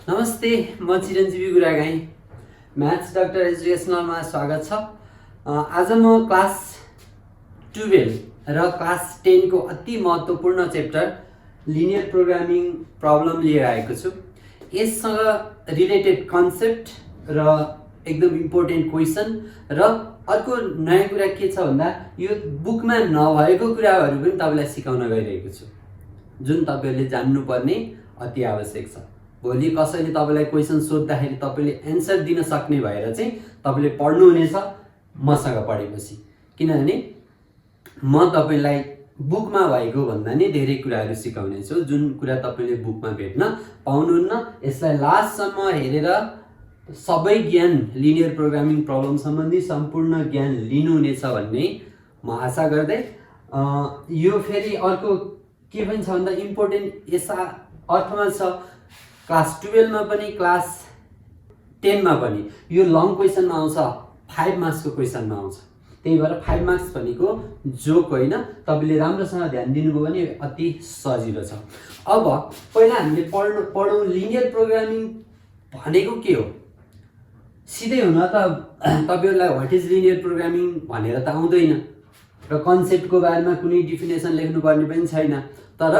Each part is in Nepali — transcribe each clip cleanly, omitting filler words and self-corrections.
नमस्ते, म चिरञ्जीवी गुरागाई म्याथ्स डाक्टर एजुकेसनलमा स्वागत छ। आज म क्लास 12 र क्लास 10 को अति महत्त्वपूर्ण चैप्टर लिनियर प्रोग्रामिङ प्रब्लम लिएर आएको छु। यससँग रिलेटेड कन्सेप्ट र एकदम इम्पोर्टेन्ट क्वेसन र अर्को नयाँ कुरा के छ भन्दा यो बुकमा नभएको कुराहरू पनि तपाईलाई सिकाउन गइरहेको छु, जुन तपाईले जान्नुपर्ने अति आवश्यक छ। भोलि कसैले तपाईलाई क्वेसन सोध्दाखेरि तपाईले एन्सर दिन सक्ने भएर चाहिँ तपाईले पढ्नु हुनेछ मसँग पढेपछि, किनभने म तपाईलाई बुकमा भएको भन्दा नि धेरै कुराहरू सिकाउने छु जुन कुरा तपाईले बुकमा भेट्न पाउनुहुन्न। यसलाई लास्टसम्म हेरेर सबै ज्ञान लिनियर प्रोग्रामिङ प्रब्लम सम्बन्धी सम्पूर्ण ज्ञान लिनुहुनेछ भन्ने म आशा गर्दै यो फेरि अर्को के पनि छ भन्दा इम्पोर्टेन्ट यस अर्थमा छ, क्लास 12 मा पनि क्लास 10 मा पनि यो लङ क्वेसनमा आउँछ, 5 मार्क्सको क्वेसनमा आउँछ। त्यही भएर 5 मार्क्स भनेको जोक होइन, तपाईले राम्रोसँग ध्यान दिनुभयो भने अति सजिलो छ। अब पहिला हामीले पढौँ लिनियर प्रोग्रामिङ भनेको के हो। सिधै हुन त तपाईहरुलाई व्हाट इज लिनियर प्रोग्रामिङ भनेर त आउँदैन र कन्सेप्टको बारेमा कुनै डेफिनेसन लेख्नुपर्ने पनि छैन, तर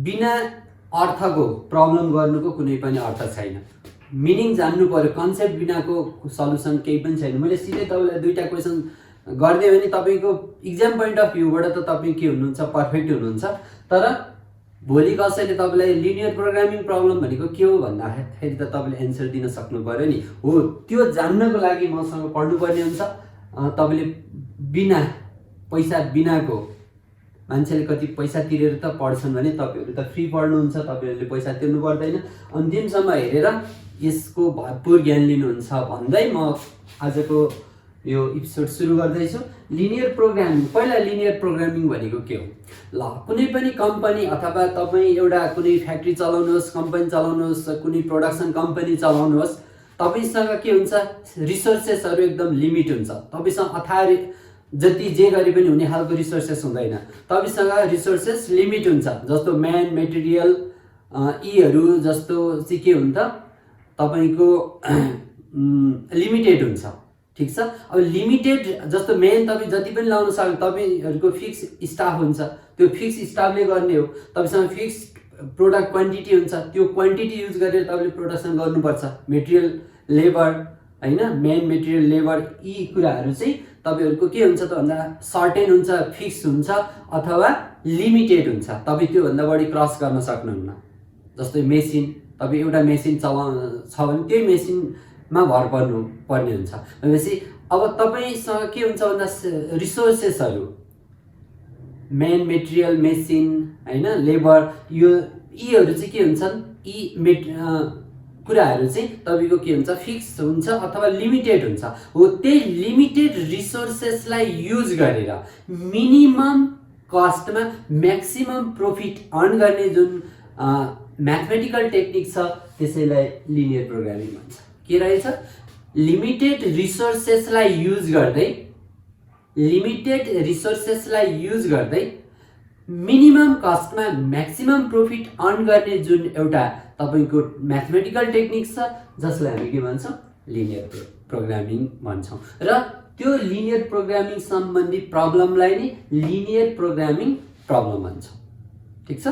बिना अर्थको प्रब्लम गर्नुको कुनै पनि अर्थ छैन। मिनिङ जान्नु पर्यो, कन्सेप्ट बिनाको सल्युसन केही पनि छैन। मैले सिधै तपाईलाई दुईटा क्वेसन गर्दै भने तपाईको एक्जाम पोइन्ट अफ भ्यूबाट त तपाई के हुनुहुन्छ, पर्फेक्ट हुनुहुन्छ। तर भोलि कसैले तपाईलाई लिनियर प्रोग्रामिङ प्रब्लम भनेको के हो भन्दाखेरि त तपाईले एन्सर दिन सक्नु पर्यो नि। हो, त्यो जान्नको लागि मसँग पढ्नुपर्ने हुन्छ। तपाईले बिना पैसा बिनाको मान्छेले कति पैसा तिरेर त पढ्छन् भने तपाईहरु त फ्री पढ्नुहुन्छ, तपाईहरुले पैसा तिर्नु पर्दैन। अन्तिमसम्म हेरेर यसको भरपूर ज्ञान लिनुहुन्छ भन्दै म आजको यो एपिसोड सुरु गर्दैछु। लिनियर प्रोग्रामिङ, पहिला लिनियर प्रोग्रामिङ भनेको के हो? ल, कुनै पनि कम्पनी अथवा तपाई एउटा कुनै फ्याक्ट्री चलाउनुहोस्, कम्पनी चलाउनुहोस्, कुनै प्रोडक्सन कम्पनी चलाउनुहोस्, तपाईसँग के हुन्छ, रिसोर्सेसहरु एकदम लिमिट हुन्छ। तपाईसँग अथाह जति जे गरे पनि हुने खालको रिसोर्सेस हुँदैन। तपाईसँग रिसोर्सेस लिमिट हुन्छ, जस्तो म्यान, मेटेरियल यीहरु जस्तो चाहिँ के हुन्छ तपाईको लिमिटेड हुन्छ। ठीक छ। अब लिमिटेड जस्तो म्यान तपाई जति पनि लाउन सक्नु, तपाईहरुको फिक्स स्टाफ हुन्छ, त्यो फिक्स स्टाफले गर्ने हो। तपाईसँग फिक्स प्रोडक्ट क्वान्टिटी हुन्छ, त्यो क्वान्टिटी युज गरेर तपाईले प्रोडक्सन गर्नुपर्छ। मेटेरियल, लेबर हैन, म्यान, मेटेरियल, लेबर यी कुराहरु चाहिँ तपाईहरुको के हुन्छ त भन्दा सर्टेन हुन्छ, फिक्स हुन्छ अथवा लिमिटेड हुन्छ। तपाई त्यो भन्दा बढी क्रस गर्न सक्नुहुन्न। जस्तै मेसिन, तपाई एउटा मेसिन चलाउन छ भने त्यही मेसिनमा भर पर्ने हुन्छ। भनेपछि अब तपाईसँग के हुन्छ भन्दा रिसोर्सेसहरु म्यान, मेटेरियल, मेसिन हैन, लेबर यीहरु चाहिँ के हुन्छन्, यी कुराहरु चाहिँ तपाईको के हुन्छ, फिक्स हुन्छ अथवा लिमिटेड हुन्छ। हो, त्यही लिमिटेड रिसोर्सेसलाई युज गरेर मिनिमम कस्टमा म्याक्सिमम प्रॉफिट अर्न गर्ने जुन म्याथमेटिकल टेक्निक छ त्यसैलाई लिनियर प्रोग्रामिङ भन्छ। के रहेछ? लिमिटेड रिसोर्सेसलाई युज गर्दै मिनिमम कस्टमा म्याक्सिमम प्रॉफिट अर्न गर्ने जुन एउटा तपाईको म्याथमेटिकल टेक्निक छ, जसलाई हामी के भन्छौं, लिनियर प्रोग्रामिङ भन्छौं। र त्यो लिनियर प्रोग्रामिङ सम्बन्धी प्रब्लमलाई नै लिनियर प्रोग्रामिङ प्रब्लम भन्छौं। ठीक छ।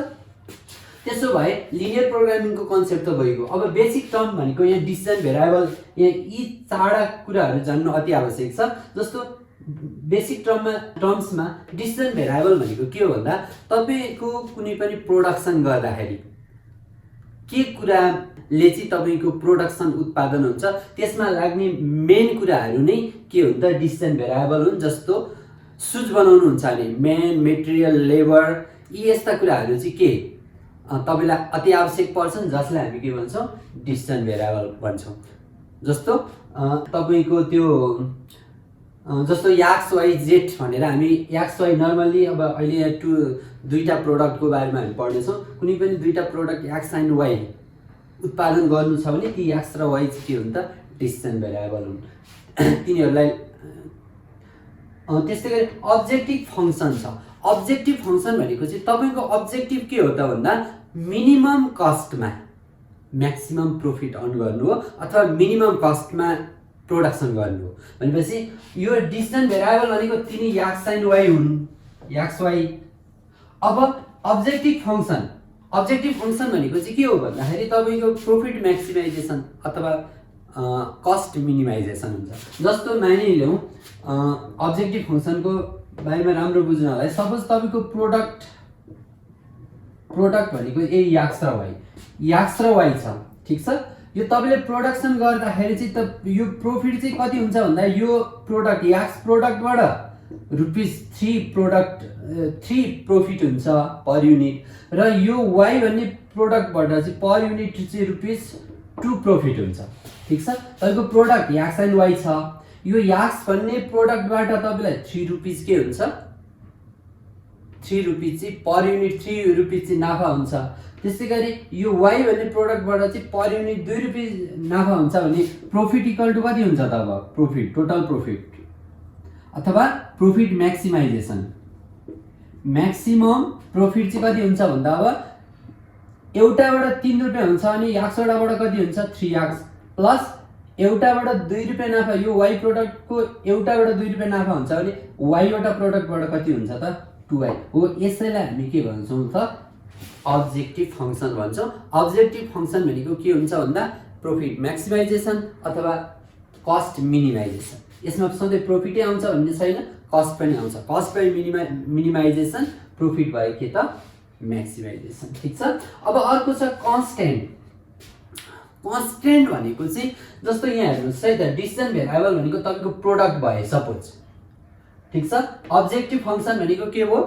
त्यसो भए लिनियर प्रोग्रामिङको कन्सेप्ट त भइगयो। अब बेसिक टर्म भनेको यहाँ डिसिजन भेरिएबल, यहाँ यी चारवटा कुराहरू जान्नु अति आवश्यक छ। जस्तो बेसिक टर्म्समा डिसिजन भेरिएबल भनेको के हो भन्दा तपाईको कुनै पनि प्रोडक्सन गर्दाखेरि के कुराले चाहिँ तपाईको प्रोडक्सन उत्पादन हुन्छ त्यसमा लाग्ने मेन कुराहरू नै के हुन्छ, डिसिजन भेरिएबल हुन्। जस्तो सुज बनाउनु हुन्छ भने म्यान, मेटेरियल, लेबर यी यस्ता कुराहरू चाहिँ के तपाईलाई अति आवश्यक पर्छन्, जसलाई हामी के भन्छौं, डिसिजन भेरिएबल भन्छौं। जस्तो तपाईको त्यो जस्तो एक्स वाइ जेड भनेर हामी एक्स वाइ नर्मली अब अहिले यहाँ दुईटा प्रोडक्टको बारेमा हामी पढ्नेछौँ। कुनै पनि दुईटा प्रोडक्ट एक्स एन्ड वाइ उत्पादन गर्नु छ भने ती एक्स र वाइ चाहिँ के हुन्छ, डिसिजन भेरिएबल हुन्। तिनीहरूलाई त्यस्तै गरी अब्जेक्टिभ फंक्सन छ। अब्जेक्टिभ फंक्सन भनेको चाहिँ तपाईको अब्जेक्टिभ के हो त भन्दा मिनिमम कस्टमा म्याक्सिमम प्रॉफिट अर्न गर्नु हो अथवा मिनिमम कस्टमा प्रोडक्सन गर्नु हो भनेपछि यो डिसिजन भेरिएबल भनेको तिनी एक्स एन्ड वाई हुन्, एक्स वाई। अब अब्जेक्टिभ फङ्सन भनेको चाहिँ के हो भन्दाखेरि तपाईँको प्रोफिट म्याक्सिमाइजेसन अथवा कस्ट मिनिमाइजेसन हुन्छ। जस्तो मानिलिउँ अब्जेक्टिभ फङ्सनको बारेमा राम्रो बुझ्नलाई सपोज तपाईँको प्रोडक्ट भनेको एक्स र वाई छ, ठिक छ। यो तपाईँले प्रोडक्सन गर्दाखेरि चाहिँ त यो प्रोफिट चाहिँ कति हुन्छ भन्दा यो प्रोडक्ट एक्स प्रोडक्टबाट ₹3 प्रॉफिट हुन्छ पर युनिट र यो वाई भन्ने प्रोडक्टबाट चाहिँ पर युनिट चाहिँ ₹2 प्रॉफिट हुन्छ, ठिक छ। तपाईँको प्रोडक्ट एक्स एन्ड वाई छ, यो एक्स भन्ने प्रोडक्टबाट तपाईँलाई ₹3 के हुन्छ, ₹3 चाहिँ पर युनिट ₹3 चाहिँ नाफा हुन्छ। त्यस्तै गरी यो वाई भन्ने प्रोडक्टबाट चाहिँ पर युनिट ₹2 नाफा हुन्छ भने प्रॉफिट इक्वल टु कति हुन्छ त अब प्रॉफिट, टोटल प्रॉफिट अथवा प्रॉफिट म्याक्सिमाइजेसन। म्याक्सिमम प्रॉफिट चाहिँ कति हुन्छ भन्दा अब एउटाबाट ₹3 हुन्छ अनि एक्सवटाबाट कति हुन्छ 3x प्लस एउटाबाट ₹2 नाफा, यो वाई प्रोडक्टको एउटाबाट ₹2 नाफा हुन्छ भने वाईवटा प्रोडक्टबाट कति हुन्छ त 2y हो। यसैलाई हामी के भन्छौँ त अब्जेक्टिभ फङ्सन भन्छौँ। अब्जेक्टिभ फङ्सन भनेको के हुन्छ भन्दा प्रॉफिट म्याक्सिमाइजेसन अथवा कस्ट मिनिमाइजेसन। यसमा सधैँ प्रॉफिटै आउँछ भन्ने छैन, कस्ट पनि आउँछ। कस्ट बाई मिनिमाइजेसन, प्रॉफिट भयो के त म्याक्सिमाइजेसन, ठिक छ। अब अर्को छ कन्स्टेन्ट। कन्स्टेन्ट भनेको चाहिँ जस्तो यहाँ हेर्नुहोस् है त, डिसिजन भेरिएबल भनेको तपाईँको प्रोडक्ट भयो सपोज, ठिक छ। अब्जेक्टिभ फङ्सन भनेको के हो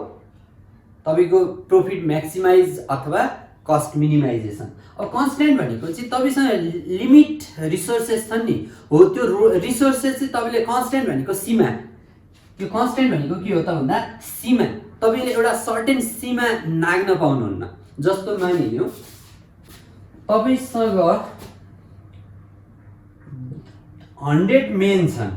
तपाईँको प्रॉफिट म्याक्सिमाइज अथवा कस्ट मिनिमाइजेसन। अब कन्स्टेन्ट भनेको चाहिँ तपाईँसँग लिमिट रिसोर्सेस छन् नि, हो त्यो रिसोर्सेस चाहिँ तपाईँले कन्स्टेन्ट भनेको सीमा, त्यो कन्स्टेन्ट भनेको के हो त भन्दा सीमा। तपाईँले एउटा सर्टेन सीमा नाग्न पाउनुहुन्न। जस्तो मानिलिउँ तपाईँसँग 100 मेन छन्,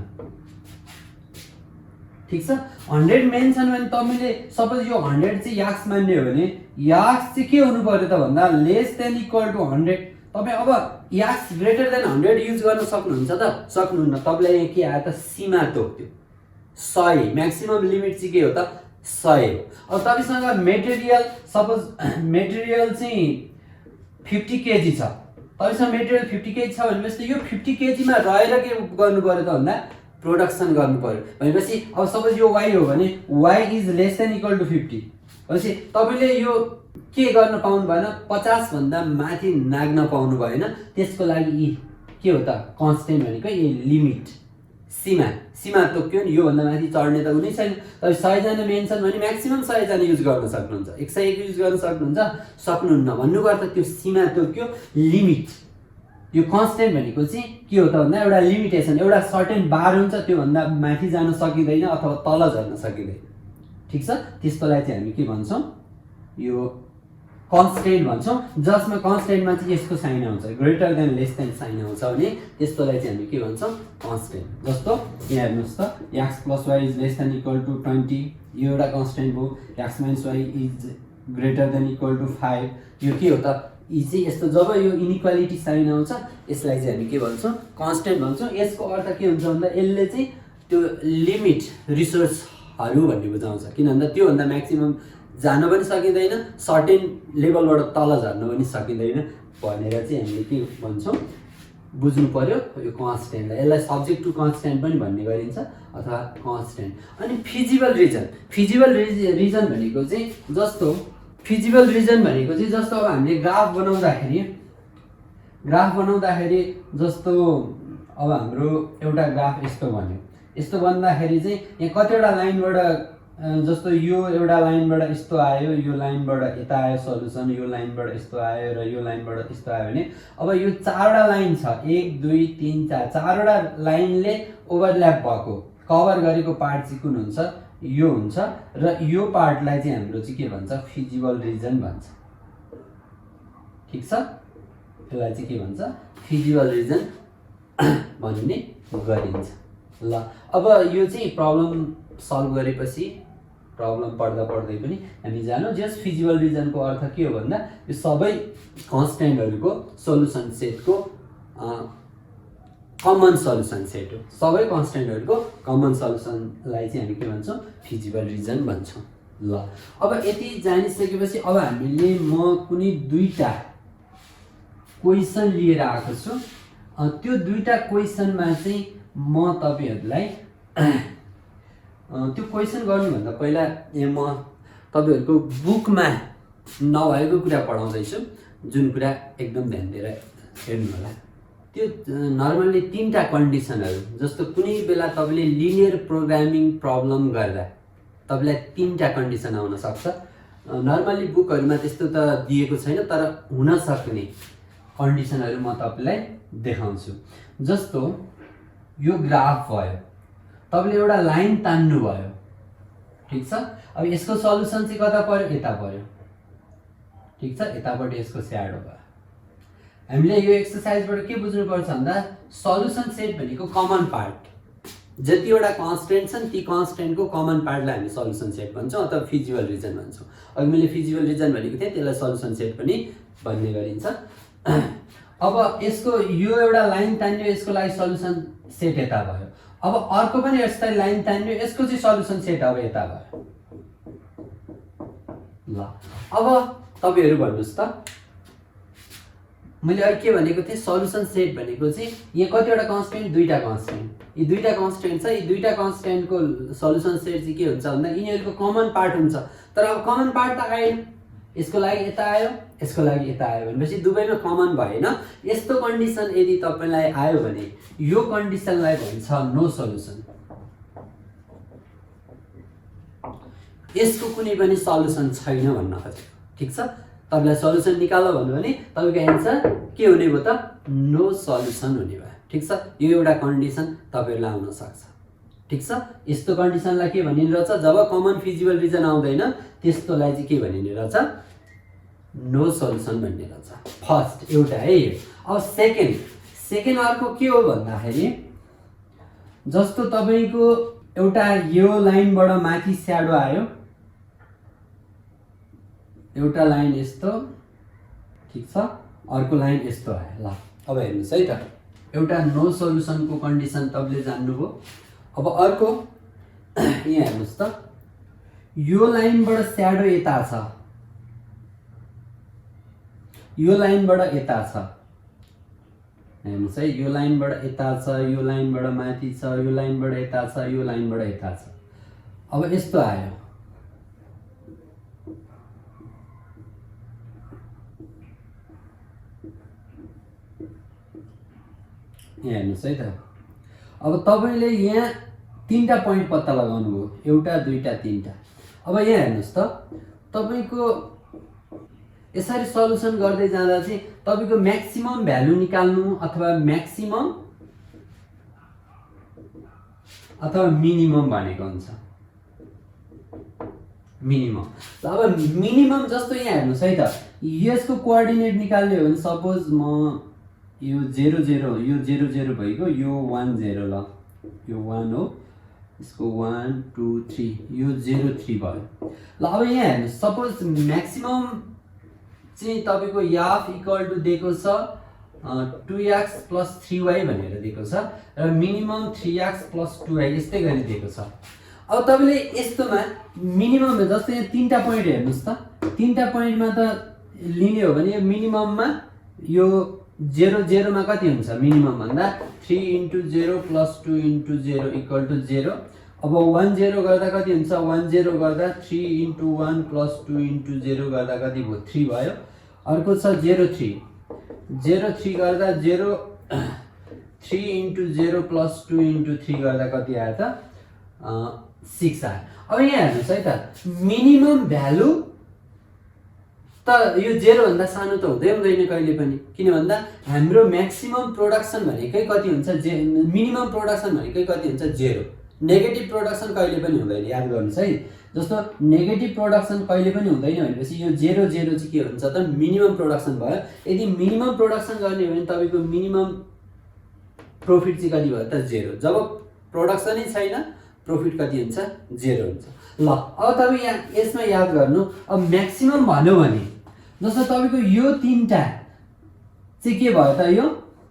ठिक छ। 100 मेन छन् भने तपाईँले सपोज यो 100 चाहिँ याक्स मान्ने हो भने याक्स चाहिँ के हुनु पर्यो त भन्दा लेस देन इक्वल टु 100। तपाईँ अब याक्स ग्रेटर देन 100 युज गर्न सक्नुहुन्छ त सक्नुहुन्न। तपाईँलाई यहाँ के आयो त सीमा तोक्यो 100, म्याक्सिमम लिमिट चाहिँ के हो त 100 हो। अब तपाईँसँग मेटेरियल सपोज मेटेरियल चाहिँ 50 केजी छ, तपाईँसँग मेटेरियल 50 केजी छ भनेपछि यो 50 केजीमा रहेर के गर्नु पर्यो त भन्दा प्रोडक्सन गर्नु पर्यो। भनेपछि अब सपोज यो वाई हो भने y is less than equal to 50 भनेपछि तपाईँले यो के गर्न पाउनु भएन, 50 भन्दा माथि नाग्न पाउनु भएन। त्यसको लागि यी के हो त कन्स्टेन्ट भनेको यही लिमिट, सीमा तोक्यो नि, योभन्दा माथि चढ्ने त हुनै छैन। तपाईँ 100 जना मेन छन् भने म्याक्सिमम 100 जना युज गर्न सक्नुहुन्छ, 101 युज गर्न सक्नुहुन्न भन्नुको अर्थ त्यो सीमा तोक्यो, लिमिट। यो कन्स्टेन्ट भनेको चाहिँ के हो त भन्दा एउटा लिमिटेसन, एउटा सर्टेन बार हुन्छ, त्योभन्दा माथि जान सकिँदैन अथवा तल झर्न सकिँदैन, ठिक छ। त्यसकोलाई चाहिँ हामी के भन्छौँ, यो कन्स्टेन्ट भन्छौँ। जसमा कन्स्टेन्टमा चाहिँ यस्तो साइन आउँछ, greater than less than sign आउँछ भने त्यसकोलाई चाहिँ हामी के भन्छौँ कन्स्टेन्ट। जस्तो यहाँ हेर्नुहोस् त x plus y is less than equal to 20, यो एउटा कन्स्टेन्ट हो। X minus y is greater than equal to 5, यो के हो त यी चाहिँ यस्तो। जब यो इनइक्वालिटी साइन आउँछ यसलाई चाहिँ हामी के भन्छौँ कन्स्टेन्ट भन्छौँ। यसको अर्थ के हुन्छ भन्दा यसले चाहिँ त्यो लिमिट रिसोर्सहरू भन्ने बुझाउँछ, किन भन्दा त्योभन्दा म्याक्सिमम जान पनि सकिँदैन, सर्टेन लेभलबाट तल झर्न पनि सकिँदैन भनेर चाहिँ हामीले के भन्छौँ बुझ्नु पर्यो यो कन्स्टेन्टलाई। यसलाई सब्जेक्ट टु कन्स्टेन्ट पनि भन्ने गरिन्छ अथवा कन्स्टेन्ट। अनि फिजिबल रिजन भनेको चाहिँ जस्तो फिजिबल रिजन भनेको चाहिँ जस्तो अब हामीले ग्राफ बनाउँदाखेरि जस्तो अब हाम्रो एउटा ग्राफ यस्तो भन्यो, यस्तो भन्दाखेरि चाहिँ यहाँ कतिवटा लाइनबाट जस्तो यो एउटा लाइनबाट यस्तो आयो, यो लाइनबाट यता आयो सल्युसन, यो लाइनबाट यस्तो आयो र यो लाइनबाट यस्तो आयो भने अब यो 4वटा लाइन छ, 1 2 3 4, 4वटा लाइनले ओभरल्याप भएको कभर गरेको पार्ट चाहिँ कुन हुन्छ, यो हुन्छ। र यो पार्टलाई चाहिँ हाम्रो चाहिँ के भन्छ फिजिबल रिजन भन्छ, ठिक छ। यसलाई चाहिँ के भन्छ फिजिबल रिजन भन्ने गरिन्छ। ल अब यो चाहिँ प्रब्लम सल्भ गरेपछि प्रब्लम पढ्दा पढ्दै पनि हामी जानु। जस्ट फिजिबल रिजनको अर्थ के हो भन्दा यो सबै कन्स्टेन्टहरुको सोलुसन सेटको कमन सल्युसन सेट हो। सबै कन्स्टेन्टहरुको कमन सल्युसनलाई चाहिँ हामी के भन्छौँ, फिजिबल रिजन भन्छौँ। ल अब यति जानिसकेपछि अब हामीले म कुनै दुईटा क्वेशन लिएर आएको छु। त्यो दुईटा क्वेशनमा चाहिँ म तपाईहरुलाई त्यो क्वेशन गर्नुभन्दा पहिला म तपाईहरुको बुकमा नभएको कुरा पढाउँदै छु, जुन कुरा एकदम ध्यान दिएर हेर्नु होला। त्यो नर्मल्ली तीनटा कन्डिसनहरु, जस्तो कुनै बेला तपाईले लिनियर प्रोग्रामिङ प्रब्लम गर्दा तपाईलाई तीनटा कन्डिसन आउन सक्छ। नर्मल्ली बुकहरुमा त्यस्तो त दिएको छैन, तर हुन सक्ने कन्डिसनहरु म तपाईलाई देखाउँछु। जस्तो यो ग्राफ भयो, तपाईले एउटा लाइन तान्नु भयो, ठीक छ। अब यसको सल्युसन चाहिँ कता पर्यो, यता पर्यो, ठीक छ। यताबाट यसको स्याडो भयो। हामीले यो एक्सरसाइजबाट के बुझ्नु पर्छ भन्दा सल्युसन सेट भनेको कमन पार्ट, जतिवटा कन्स्टेन्ट छन् ती कन्स्टेन्टको कमन पार्टलाई हामी सल्युसन सेट भन्छौँ अथवा फिजिबल रिजन भन्छौँ। अघि मैले फिजिबल रिजन भनेको थिएँ, त्यसलाई सल्युसन सेट पनि भन्ने गरिन्छ। अब यसको यो एउटा लाइन तान्यो, यसको लागि सल्युसन सेट यता भयो। अब अर्को पनि यस्तै लाइन तान्यो, यसको चाहिँ सल्युसन सेट अब यता भयो। ल अब तपाईहरु भन्नुस् त, मैले अघि के भनेको थिएँ, सल्युसन सेट भनेको चाहिँ यहाँ कतिवटा कन्स्टेन्ट, दुईटा कन्स्टेन्ट। यी दुईटा कन्स्टेन्ट छ, यी दुईटा कन्स्टेन्टको सल्युसन सेट चाहिँ के हुन्छ भन्दा यिनीहरुको कमन पार्ट हुन्छ। तर अब कमन पार्ट त आएन, यसको लागि यता आयो, यसको लागि यता आयो भनेपछि दुवैमा कमन भएन। यस्तो कन्डिसन यदि तपाईलाई आयो भने यो कन्डिसनलाई भन्छ नो सल्युसन। यसको कुनै पनि सल्युसन छैन भन्न खोजेको, ठीक छ। तपाईलाई सल्युसन निकाल भन्नु भने तपाईको एन्सर के हुने भयो त, नो सल्युसन हुने भयो, ठीक छ। यो एउटा कन्डिसन तपाईहरुलाई आउन सक्छ, ठीक छ। यस्तो कन्डिसनलाई के भनिने रहेछ, जब कमन फिजिबल रिजन आउँदैन त्यस्तोलाई चाहिँ के भनिने रहेछ, नो सल्युसन भन्ने रहेछ। फर्स्ट एउटा है। अब सेकेन्ड अर्को के हो भन्दाखेरि जस्तो तपाईको एउटा यो लाइनबाट माथि स्याडो आयो, एउटा लाइन यस्तो, ठीक छ, अर्को लाइन यस्तो आयो। ल अब हेर्नुस् है त, एउटा नो सल्युसनको कन्डिसन तपाईले जान्नुभयो। अब अर्को यहाँ हेर्नुस् त, यो लाइनबाट स्याडो यता छ, यो लाइनबाट यता छ, हेर्नुस् है, यो लाइनबाट यता छ, यो लाइनबाट माथि छ, यो लाइनबाट यता छ, यो लाइनबाट यता छ। अब यस्तो आयो, यहाँ हेर्नुस् है त। अब तपाईले यहाँ तीनटा पोइन्ट पत्ता लगाउनु भयो, एउटा दुईटा तीनटा। अब यहाँ हेर्नुस् त, तपाईको यसरी सल्युसन गर्दै जाँदा चाहिँ तपाईको म्याक्सिमम भ्यालु निकाल्नु अथवा म्याक्सिमम अथवा मिनिमम भनेको हुन्छ, मिनिमम। अब मिनिमम जस्तो यहाँ हेर्नुस् है त, यसको कोअर्डिनेट निकाल्ने हो भने सपोज म यो 0 0, यो 0 0 भएको, यो 1 0, ल यो 1 हो, यसको 1 2 3, यो 0 3 भयो। ल अब यहाँ हेर्नुस्, सपोज म्याक्सिमम चाहिँ तपाईको याफ इक्वल टु दिएको छ 2x + 3y भनेर दिएको छ र मिनिमम 3x + 2y यस्तै गरी दिएको छ। अब तपाईले यस्तोमा मिनिमम जस्तो यहाँ तीनटा पोइन्ट हेर्नुस् त, तीनटा पोइन्टमा त लिने हो भने मिनिमममा यो 0 0 मा कति हुन्छ मिनिमम भन्दा 3 × 0 + 2 × 0 = 0। अब 1 0 गर्दा कति हुन्छ, 1 0 गर्दा 3 × 1 + 2 × 0 गर्दा कति भयो, 3 भयो। अर्को छ 0 3, 0 3 गर्दा 0 3 × 0 + 2 × 3 गर्दा कति आयो त, 6 आयो। अब यहाँ हेर्नुस् है त, मिनिमम भ्यालु त यो 0 भन्दा सानो त हुँदै हुँदैन कहिले पनि, किन भन्दा हाम्रो म्याक्सिमम प्रोडक्सन भनेकै कति हुन्छ, मिनिमम प्रोडक्सन भनेकै कति हुन्छ, 0। नेगेटिभ प्रोडक्सन कहिले पनि हुँदैन, याद गर्नुस् है। जस्तो नेगेटिभ प्रोडक्सन कहिले पनि हुँदैन भनेपछि यो 0 0 चाहिँ के हुन्छ त, मिनिमम प्रोडक्सन भयो। यदि मिनिमम प्रोडक्सन गर्ने हो भने तपाईको मिनिमम प्रोफिट चाहिँ कति भयो त, 0। जब प्रोडक्सनै छैन प्रॉफिट कति हुन्छ 0 हुन्छ। ल अब तपाईँ यहाँ यसमा याद गर्नु, अब म्याक्सिमम भन्यो भने जस्तो तपाईँको यो तीनटा चाहिँ के भयो त, यो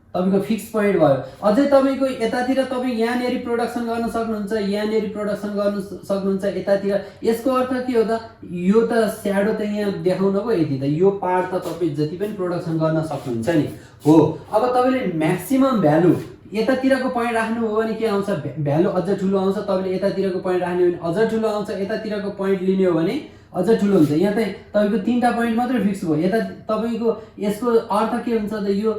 तपाईँको फिक्स पोइन्ट भयो। अझै तपाईँको यतातिर तपाईँ यहाँनिर प्रोडक्सन गर्न सक्नुहुन्छ, यहाँनिर प्रोडक्सन गर्नु सक्नुहुन्छ, यतातिर। यसको अर्थ के हो त, यो त स्याडो त यहाँ देखाउनु भयो यति त, यो पार्ट त तपाईँ जति पनि प्रोडक्सन गर्न सक्नुहुन्छ नि हो। अब तपाईँले म्याक्सिमम भ्यालु यतातिरको पोइन्ट राख्नु हो भने के आउँछ, भ्यालु अझ ठुलो आउँछ। तपाईँले यतातिरको पोइन्ट राख्ने हो भने अझ ठुलो आउँछ, यतातिरको पोइन्ट लिने हो भने अझ ठुलो हुन्छ। यहाँ चाहिँ तपाईँको तीनटा पोइन्ट मात्रै फिक्स भयो। यता तपाईँको यसको अर्थ के हुन्छ त, यो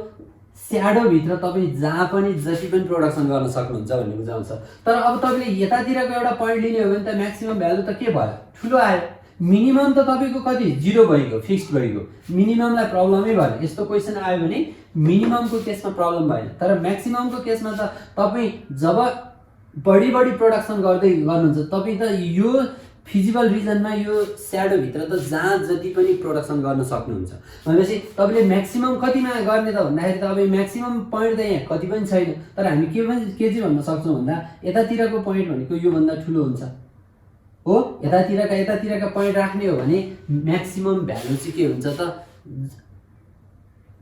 स्याडोभित्र तपाईँ जहाँ पनि जति पनि प्रोडक्सन गर्न सक्नुहुन्छ भन्ने बुझाउँछ। तर अब तपाईँले यतातिरको एउटा पोइन्ट लिने हो भने त म्याक्सिमम भ्यालु त के भयो, ठुलो आयो। मिनिमम त तपाईँको कति, 0 भइगयो, फिक्स्ड भइगयो। मिनिममलाई प्रब्लमै भएन। यस्तो क्वेसन आयो भने मिनिममको केसमा प्रब्लम भएन। तर म्याक्सिममको केसमा त तपाईँ जब बढी प्रोडक्सन गर्दै गर्नुहुन्छ, तपाईँ त यो फिजिबल रिजनमा यो स्याडोभित्र त जहाँ जति पनि प्रोडक्सन गर्न सक्नुहुन्छ भनेपछि तपाईँले म्याक्सिमम कतिमा गर्ने त भन्दाखेरि तपाईँ म्याक्सिमम पोइन्ट त यहाँ कति पनि छैन। तर हामी के चाहिँ भन्न सक्छौँ भन्दा यतातिरको पोइन्ट भनेको योभन्दा ठुलो हुन्छ हो। यतातिरका पोइन्ट राख्ने हो भने म्याक्सिमम भ्यालु चाहिँ के हुन्छ त,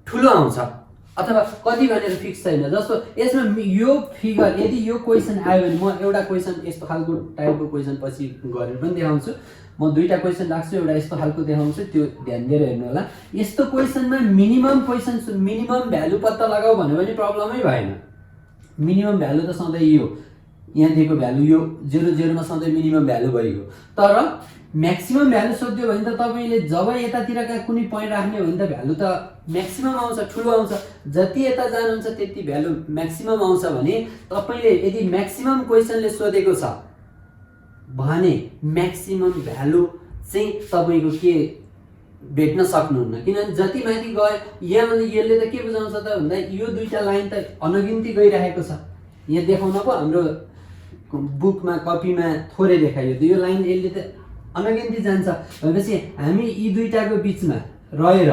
ठुलो आउँछ। अथवा कति भनेर फिक्स छैन। जस्तो यसमा यो फिगर यदि यो क्वेसन आयो भने म एउटा क्वेसन यस्तो खालको टाइपको क्वेसन पछि गरेर पनि देखाउँछु। म दुईटा क्वेसन राख्छु, एउटा यस्तो खालको देखाउँछु, त्यो ध्यान दिएर हेर्नु होला। यस्तो क्वेसनमा मिनिमम भ्यालु पत्ता लगाऊ भन्यो भने प्रब्लमै भएन। मिनिमम भ्यालु त सधैँ यो यहाँ दिएको भ्यालु यो 0 0 मा सधैँ मिनिमम भ्यालु भइगयो। तर म्याक्सिमम भ्यालु सोध्यो भने त तपाईँले जब यतातिरका कुनै पोइन्ट राख्ने हो भने त भ्यालु त म्याक्सिमम आउँछ, ठुलो आउँछ। जति यता जानुहुन्छ त्यति भ्यालु म्याक्सिमम आउँछ भने तपाईँले यदि म्याक्सिमम क्वेसनले सोधेको छ भने म्याक्सिमम भ्यालु चाहिँ तपाईँको के भेट्न सक्नुहुन्न। किनभने जति माथि गयो यहाँ यसले त के बुझाउँछ त भन्दा यो दुईटा लाइन त अनगिन्ती गइरहेको छ। यहाँ देखाउन पो हाम्रो बुकमा कपीमा थोरै देखाइयो, यो लाइन यसले त अनगिन्ती जान्छ भनेपछि हामी यी दुईटाको बिचमा रहेर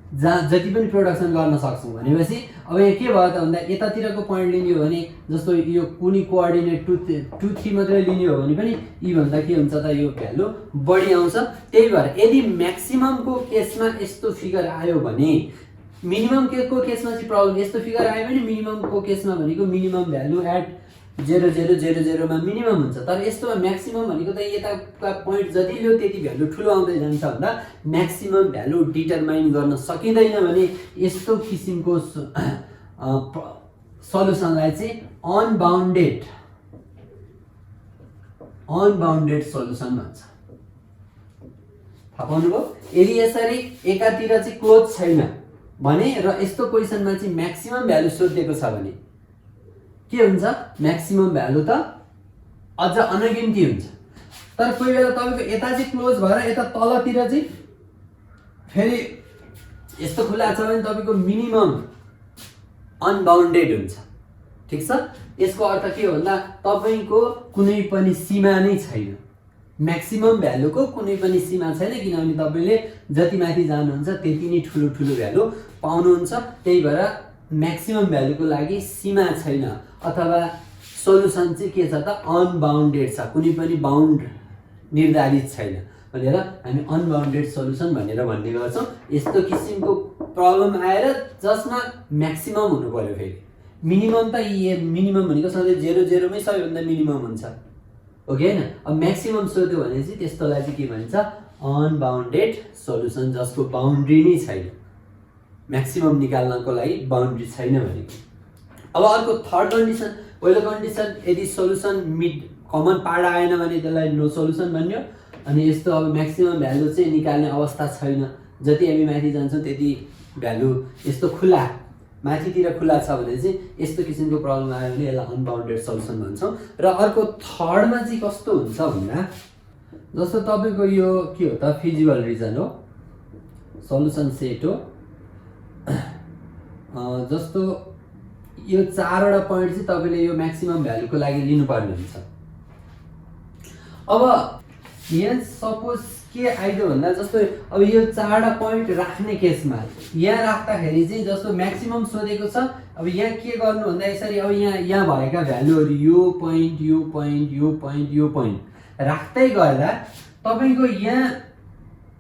जहाँ जति पनि प्रोडक्सन गर्न सक्छौँ भनेपछि अब यहाँ के भयो त भन्दा यतातिरको पोइन्ट लिने हो भने जस्तो यो कुनै कोअर्डिनेट 2 3 मात्रै लिने हो भने पनि यी भन्दा के हुन्छ त यो भ्यालु बढी आउँछ। त्यही भएर यदि म्याक्सिममको केसमा यस्तो फिगर आयो भने मिनिमम को केसमा चाहिँ प्रब्लम, यस्तो फिगर आयो भने मिनिममको केसमा भनेको मिनिमम भ्यालु एट 0 0 0 0 मा मिनिमम हुन्छ। तर यस्तोमा म्याक्सिमम भनेको त यताका पोइन्ट जति ल्यो त्यति भ्यालु ठुलो आउँदै जान्छ भन्दा म्याक्सिमम भ्यालु डिटरमाइन गर्न सकिँदैन भने यस्तो किसिमको सल्युसनलाई चाहिँ अनबाउन्डेड सल्युसन भन्छ। थाहा पाउनुभयो। यदि यसरी एकातिर चाहिँ क्लोज छैन भने र यस्तो क्वेसनमा चाहिँ म्याक्सिमम भ्यालु सोधिएको छ भने के हुन्छ, म्याक्सिमम भ्यालु त अझ अनगिन्ती हुन्छ। तर कोही बेला तपाईँको यता चाहिँ क्लोज भएर यता तलतिर चाहिँ फेरि यस्तो खुला छ भने तपाईँको मिनिमम अनबाउन्डेड हुन्छ। ठिक छ। यसको अर्थ के हो भन्दा तपाईँको कुनै पनि सीमा नै छैन, म्याक्सिमम भ्यालुको कुनै पनि सीमा छैन। किनभने तपाईँले जति माथि जानुहुन्छ त्यति नै ठुलो भ्यालु पाउनुहुन्छ। त्यही भएर म्याक्सिमम भ्यालुको लागि सीमा छैन अथवा सोलुसन चाहिँ के छ त अनबाउन्डेड छ, कुनै पनि बाउन्ड निर्धारित छैन भनेर हामी अनबाउन्डेड सोलुसन भनेर भन्ने गर्छौँ। यस्तो किसिमको प्रब्लम आएर जसमा म्याक्सिमम हुनु पर्यो। फेरि मिनिमम त मिनिमम भनेको सधैँ 0 0 मै सबैभन्दा मिनिमम हुन्छ हो कि होइन। अब म्याक्सिमम सोध्यो भने चाहिँ त्यस्तोलाई चाहिँ के भन्छ, अनबाउन्डेड सोलुसन, जसको बाउन्ड्री नै छैन, म्याक्सिमम निकाल्नको लागि बाउन्ड्री छैन भनेको। अब अर्को थर्ड कन्डिसन, पहिलो कन्डिसन यदि सोलुसन मिड कमन पार्ट आएन भने त्यसलाई नो सोलुसन भन्यो। अनि यस्तो अब म्याक्सिमम भ्यालु चाहिँ निकाल्ने अवस्था छैन, जति हामी माथि जान्छौँ त्यति भ्यालु यस्तो खुला माथितिर खुला छ भने चाहिँ यस्तो किसिमको प्रब्लम आयो भने यसलाई अनबाउन्डेड सोलुसन भन्छौँ। र अर्को थर्डमा चाहिँ कस्तो हुन्छ भन्दा जस्तो तपाईँको यो के हो त फिजिबल रिजन हो, सोलुसन सेट हो। जस्तो यो 4वटा पोइन्ट चाहिँ तपाईँले यो म्याक्सिमम भ्यालुको लागि लिनुपर्ने हुन्छ। अब यहाँ सपोज के आइदियो भन्दा जस्तो अब यो 4वटा पोइन्ट राख्ने केसमा यहाँ राख्दाखेरि चाहिँ जस्तो म्याक्सिमम सोधेको छ। अब यहाँ के गर्नु भन्दा यसरी अब यहाँ भएका भ्यालुहरू यो पोइन्ट यो पोइन्ट यो पोइन्ट यो पोइन्ट राख्दै गर्दा तपाईको यहाँ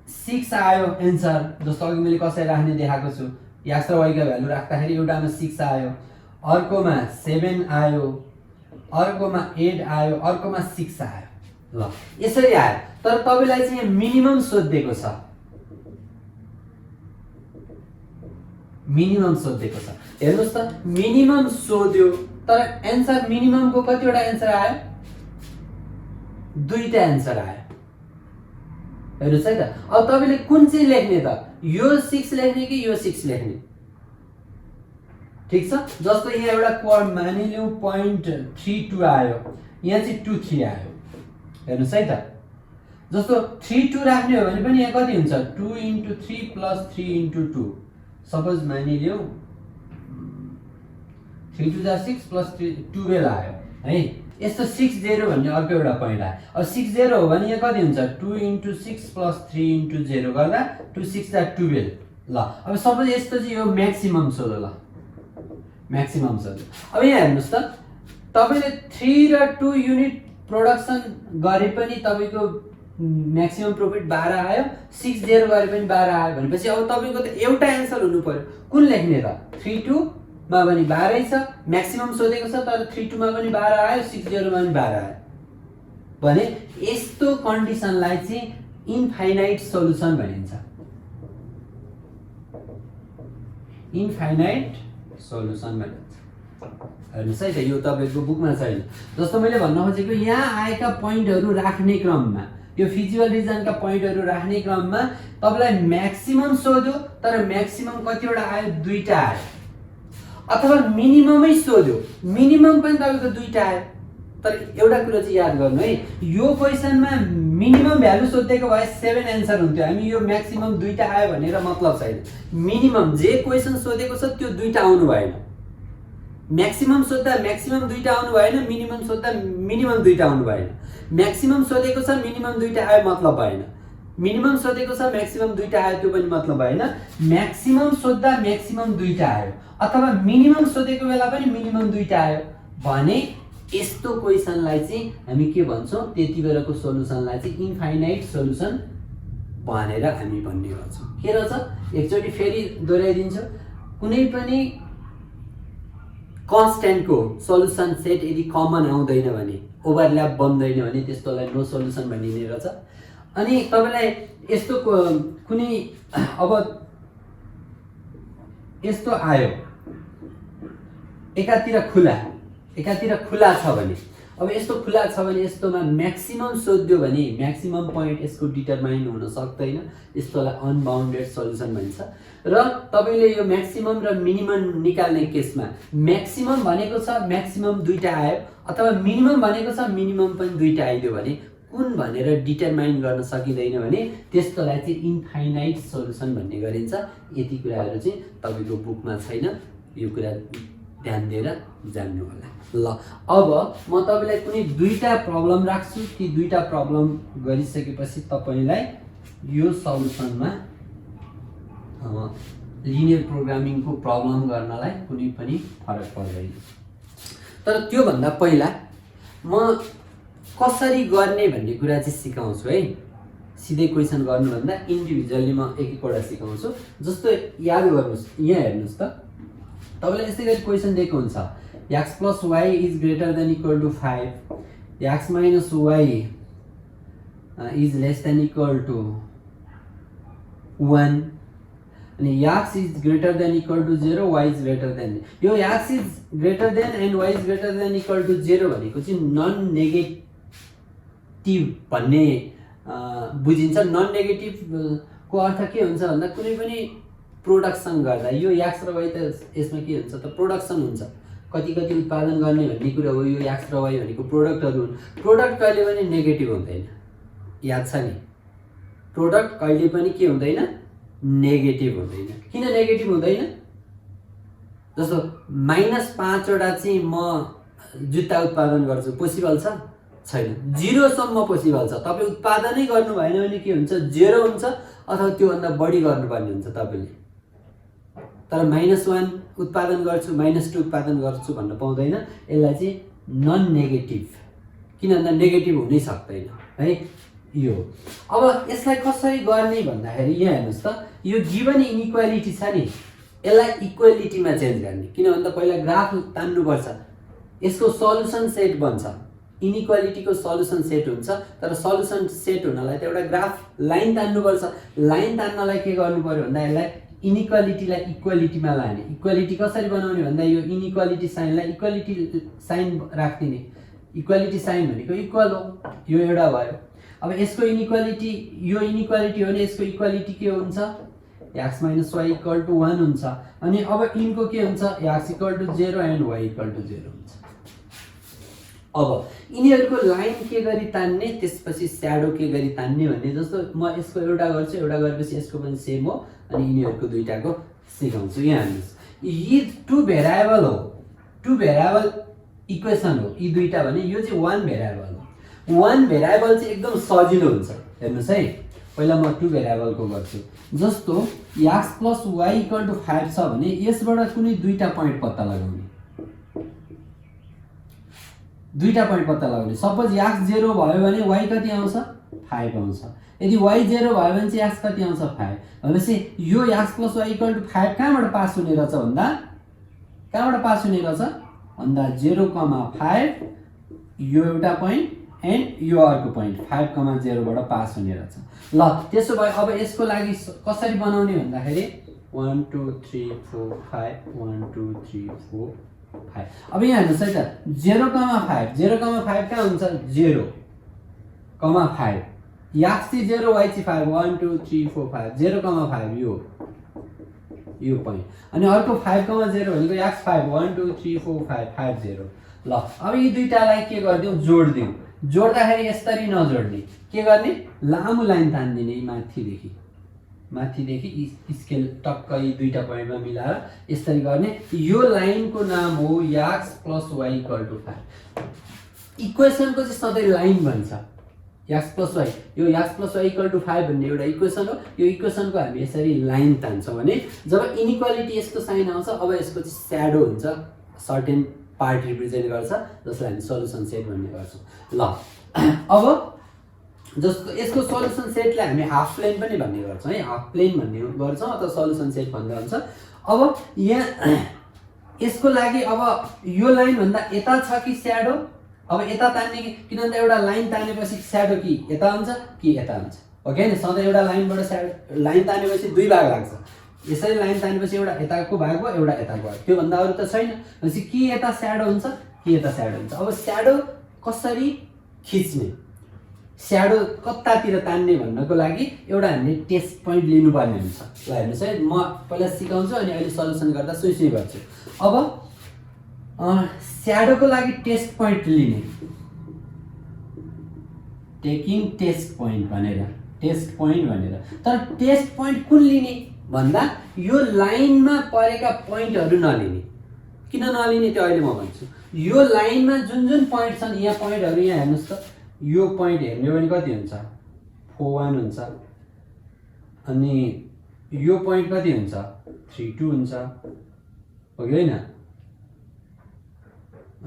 6 आयो एन्सर। जस्तो अघि मैले कसरी राख्ने देखाएको छु, x र y का भ्यालु राख्दाखेरि एउटामा 6 आयो, अर्कोमा 7 आयो, अर्कोमा 8 आयो, अर्कोमा 6 आयो। ल यसरी आयो। तर तपाईलाई चाहिँ यहाँ मिनिमम सोधिएको छ, मिनिमम सोधिएको छ। हेर्नुस् त, मिनिमम सोध्यो तर एन्सर मिनिममको कतिवटा एन्सर आयो? 2टा एन्सर आयो। हेर्नुस् है त। अब तपाईले कुन चाहिँ लेख्ने त? यो 6 लेख्ने कि यो 6 लेख्ने? ठीक छ। जस्तो यहाँ एउटा कोड मानिलियौ 0.32 आयो, यहाँ चाहिँ 23 आयो। हेर्नुस् है त। जस्तो 32 राख्ने हो भने पनि यहाँ कति हुन्छ? 2 × 3 + 3 × 2। सपोज मानिलियौ 3 2 6 + 3 12 आयो है। यस्तो 60 भन्ने अर्को एउटा पोइन्ट आयो। अब 60 हो भने यहाँ कति हुन्छ? 2 × 6 + 3 × 0 गर्दा 2 6 12। ल अब सपोज यस्तो चाहिँ यो म्याक्सिमम सोध्यो। ल म्याक्सिमम सोध्यो। अब यहाँ हेर्नुस् त, तपाईले 3 र 2 युनिट प्रोडक्सन गरे पनि तपाईको म्याक्सिमम प्रॉफिट 12 आयो, 6 0 गरे पनि 12 आयो भनेपछि अब तपाईको त एउटा एन्सर हुनु पर्यो। कुन लेख्ने त? 3 2 मा पनि 12 छ, म्याक्सिमम सोधेको छ तर 3 2 मा पनि 12 आयो, 6 0 मा पनि 12 आयो भने यस्तो कन्डिसनलाई चाहिँ इन्फाइनाइट सोलुसन भनिन्छ। इन्फाइनाइट सोलुसन भनिन्छ। हेर्नुस् है त, यो तपाईको बुकमा छैन। जस्तो मैले भन्न खोजेको, यहाँ आएका पोइन्टहरु राख्ने क्रममा, यो फिजिबल रिजनका पोइन्टहरु राख्ने क्रममा तपाईलाई म्याक्सिमम सोध्यो तर म्याक्सिमम कतिवटा आयो? 2टा आयो। अथवा मिनिममै सोध्यो, मिनिमम पनि तपाईको 2टा आयो। तर एउटा कुरा चाहिँ याद गर्नु है, यो क्वेशनमा मिनिमम भ्यालु सोधेको भए 7 एन्सर हुन्थ्यो। हामी यो म्याक्सिमम 2टा आयो भनेर मतलब छैन। मिनिमम जे क्वेशन सोधेको छ त्यो 2टा आउनु भएन। म्याक्सिमम सोध्दा म्याक्सिमम 2टा आउनु भएन, मिनिमम सोध्दा मिनिमम 2टा आउनु भएन। म्याक्सिमम सोधेको छ मिनिमम 2टा आयो मतलब भएन। मिनिमम सोधेको छ म्याक्सिमम 2टा आयो त्यो पनि मतलब भएन। म्याक्सिमम सोध्दा म्याक्सिमम 2टा आयो अथवा मिनिमम सोधेको बेला पनि मिनिमम 2टा आयो भने यस्तो क्वेशनलाई चाहिँ हामी के भन्छौं? त्यति बेलाको सोलुसनलाई चाहिँ इन्फाइनाइट सोलुसन भनेर हामी भन्ने गर्छौं। के रहेछ? एकचोटी फेरि दोहोर्याइदिन्छु। कुनै पनि कन्स्ट्यान्टको सोलुसन सेट यदि कमन आउँदैन भने, ओभरल्याप बन्दैन भने त्यस्तोलाई नो सोलुसन भनिने रहेछ। अनि तपाईलाई यस्तो कुनै अब यस्तो आयो, एकातिर खुला छ भने, अब यस्तो खुला छ भने यस्तोमा म्याक्सिमम सोध्यो भने म्याक्सिमम पोइन्ट यसको डिटरमाइन हुन सक्दैन। यस्तोलाई अनबाउन्डेड सोलुसन भनिन्छ। र तपाईले यो म्याक्सिमम र मिनिमम निकाल्ने केसमा म्याक्सिमम भनेको छ म्याक्सिमम 2टा आयो अथवा मिनिमम भनेको छ मिनिमम पनि 2टा आइदियो भने कुन भनेर डिटरमाइन गर्न सकिँदैन भने त्यस्तोलाई चाहिँ इन्फाइनाइट सोलुसन भन्ने गरिन्छ। यति कुराहरु चाहिँ तपाईको बुकमा छैन, यो कुरा ध्यान दिएर जान्नु होला। ल अब म तपाईलाई कुनै 2टा प्रब्लम राख्छु। ती 2टा प्रब्लम गरिसकेपछि तपाईलाई यो सल्युसनमा लिनियर प्रोग्रामिङको प्रब्लम गर्नलाई कुनै पनि फरक पर्दैन। तर त्यो भन्दा पहिला म कसरी गर्ने भन्ने कुरा चाहिँ सिकाउँछु है। सिधै क्वेशन गर्नुभन्दा इन्डिभिजुअली म एक एकवटा सिकाउँछु। जस्तो याद गर्नुस्, यहाँ हेर्नुस् त, तपाईलाई यस्तै गरी क्वेशन दिएको हुन्छ x + y = 5, x - y = (1) अनि x > 0, y > यो x > and y > 0 भनेको चाहिँ नन नेगेटिभ भन्ने बुझिन्छ। नन नेगेटिभ को अर्थ के हुन्छ भन्दा कुनै पनि प्रोडक्सन गर्दा यो x र y त यसमा के हुन्छ त प्रोडक्सन हुन्छ। कति उत्पादन गर्ने भन्ने कुरा हो। यो x र y भनेको प्रोडक्टहरु हुन्। प्रोडक्ट कहिले पनि नेगेटिभ हुँदैन, याद छ नि। प्रोडक्ट कहिले पनि के हुँदैन? नेगेटिभ हुँदैन। किन नेगेटिभ हुँदैन? जस्तो -5 वटा चाहिँ म जुत्ता उत्पादन गर्छु, पोसिबल छ? छैन। 0 सम्म पोसिबल छ। तपाई उत्पादनै गर्नु भएन भने के हुन्छ? 0 हुन्छ अथवा त्यो भन्दा बढी गर्नुपर्ने हुन्छ तपाईले। तर -1 उत्पादन गर्छु, -2 उत्पादन गर्छु भन्न पाउँदैन। यसलाई चाहिँ नन नेगेटिभ, किन भन्दा नेगेटिभ हुनै सक्दैन। है यो। अब यसलाई कसरी गर्ने भन्दाखेरि यहाँ हेर्नुहोस् त, यो गिभन इनइक्वालिटी छ नि, यसलाई इक्वालिटीमा चेन्ज गर्ने। किन भन्दा पहिला ग्राफ तान्नुपर्छ, यसको सल्युसन सेट बन्छ। इनइक्वालिटीको सल्युसन सेट हुन्छ, तर सल्युसन सेट हुनलाई त एउटा ग्राफ लाइन तान्नुपर्छ। लाइन तान्नलाई के गर्नु पर्यो भन्दा यसलाई इनइक्वालिटीलाई इक्वालिटीमा लाने। इक्वालिटी कसरी बनाउने भन्दा यो इनइक्वालिटी साइनलाई इक्वालिटी साइन राखिदिने। इक्वालिटी साइन भनेको इक्वल हो, यो एउटा भयो। अब यसको इनइक्वालिटी, यो इनइक्वालिटी हो भने यसको इक्वालिटी के हुन्छ, x - y = 1 हुन्छ। अनि अब इनको के हुन्छ, x = 0 एन्ड y = 0 हुन्छ। अब यिनीहरूको लाइन के गरी तान्ने, त्यसपछि स्याडो के गरी तान्ने भन्ने जस्तो म यसको एउटा गर्छु, एउटा गरेपछि यसको पनि सेम हो, अनि यिनीहरूको दुईटाको सिकाउँछु। यहाँ हेर्नुहोस्, यी टु भेरिएबल हो, टु भेरिएबल इक्वेसन हो यी दुईटा भने, यो चाहिँ 1 भेरिएबल हो। 1 भेरिएबल चाहिँ एकदम सजिलो हुन्छ। हेर्नुहोस् है, पहिला म 2 भेरिएबलको गर्छु। जस्तो x + y = 5 छ भने यसबाट कुनै दुईटा पोइन्ट पत्ता लगाउने, दुईटा पोइन्ट पत्ता लगाउने। सपोज x 0 भयो भने y कति आउँछ, 5 आउँछ। यदि y 0 भयो भने चाहिँ x कति आउँछ, 5। भनेपछि यो x + y = 5 कहाँबाट पास हुने रहेछ भन्दा, कहाँबाट पास हुने रहेछ भन्दा 0,5 यो एउटा पोइन्ट एन्ड यो अर्को पोइन्ट 5,0 बाट पास हुने रहेछ। ल त्यसो भए अब यसको लागि कसरी बनाउने भन्दाखेरि 1 2 3 4 5 1 2 3 4 5। अब यहाँ हेर्नुहोस् है त, 0,5 0,5 कहाँ हुन्छ, 0,5 x चाहिँ 0 y चाहिँ 5 1 2 3 4 5 0,5 यो पोइन्ट। अनि अर्को 5,0 भनेको x 5 1 2 3 4 5 5 0। ल अब यी दुईटालाई के गरिदिउँ, जोडिदिउँ। जोड्दाखेरि यसरी नजोड्ने, के गर्ने, लामो लाइन तान्दिने माथिदेखि, माथिदेखि स्केल टक्क यी दुईटा पोइन्टमा मिलाएर यसरी गर्ने। यो लाइनको नाम हो x + y = 5। इक्वेसनको चाहिँ सधैँ लाइन भन्छ, x + y। यो x + y = 5 भन्ने एउटा इक्वेसन हो। यो इक्वेसनको हामी यसरी लाइन तान्छौँ भने जब इनइक्वालिटी यस्तो साइन आउँछ, अब यसको चाहिँ स्याडो हुन्छ, सर्टेन पार्ट रिप्रेजेन्ट गर्छ, जसलाई हामी सल्युसन सेट भन्ने गर्छौँ। ल अब जस्तो यसको सल्युसन सेटलाई हामी हाफ प्लेन पनि भन्ने गर्छौँ है, हाफ प्लेन भन्ने गर्छौँ अथवा सल्युसन सेट भन्ने हुन्छ। अब यहाँ यसको लागि अब यो लाइन भन्दा यता छ कि स्याडो, अब यता तान्ने कि, किनभने एउटा लाइन तानेपछि स्याडो कि यता हुन्छ कि यता हुन्छ, हो कि हैन। सधैँ एउटा लाइनबाट स्याडो, लाइन तानेपछि दुई भाग लाग्छ। यसरी लाइन तानेपछि एउटा यताको भाग भयो, एउटा यताको भाग, त्योभन्दा अरू त छैन। भनेपछि कि यता स्याडो हुन्छ कि यता स्याडो हुन्छ। अब स्याडो कसरी खिच्ने, स्याडो कतातिर तान्ने भन्नको लागि एउटा हामीले टेस्ट पोइन्ट लिनुपर्ने हुन्छ। ल हेर्नुहोस् है, म पहिला सिकाउँछु अनि अहिले सल्युसन गर्दा सुई गर्छु। अब स्याडोको लागि टेस्ट पोइन्ट लिने, टेकिङ टेस्ट पोइन्ट भनेर, टेस्ट पोइन्ट भनेर। तर टेस्ट पोइन्ट कुन लिने भन्दा यो लाइनमा परेका पोइन्टहरू नलिने। किन नलिने त्यो अहिले म भन्छु। यो लाइनमा जुन जुन पोइन्ट छन्, यहाँ पोइन्टहरू यहाँ हेर्नुहोस् त, यो पोइन्ट हेर्ने भने कति हुन्छ, 4 1 हुन्छ। अनि यो पोइन्ट कति हुन्छ, 3 2 हुन्छ, हो कि होइन।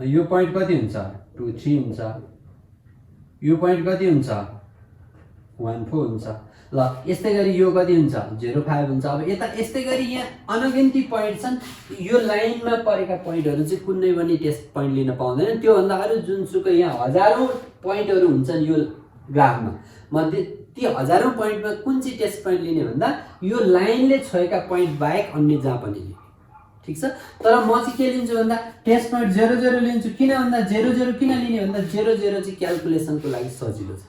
यो पोइन्ट कति हुन्छ, 2 3 हुन्छ। यो पोइन्ट कति हुन्छ, 1 4 हुन्छ। ल यस्तै गरी यो कति हुन्छ, 0 5 हुन्छ। अब यता यस्तै गरी यहाँ अनगिन्ती पोइन्ट छन्। यो लाइनमा परेका पोइन्टहरू चाहिँ कुनै पनि टेस्ट पोइन्ट लिन पाउँदैन। त्योभन्दा अरू जुनसुकै यहाँ हजारौँ पोइन्टहरू हुन्छन् यो ग्राफमा, मध्ये ती हजारौँ पोइन्टमा कुन चाहिँ टेस्ट पोइन्ट लिने भन्दा यो लाइनले छोएका पोइन्ट बाहेक अन्य जहाँ पनि लिने, ठिक छ। तर म चाहिँ के लिन्छु भन्दा टेस्ट पोइन्ट 0 0 लिन्छु। किन भन्दा 0 0 किन लिने भन्दा 0 0 चाहिँ क्यालकुलेसनको लागि सजिलो छ,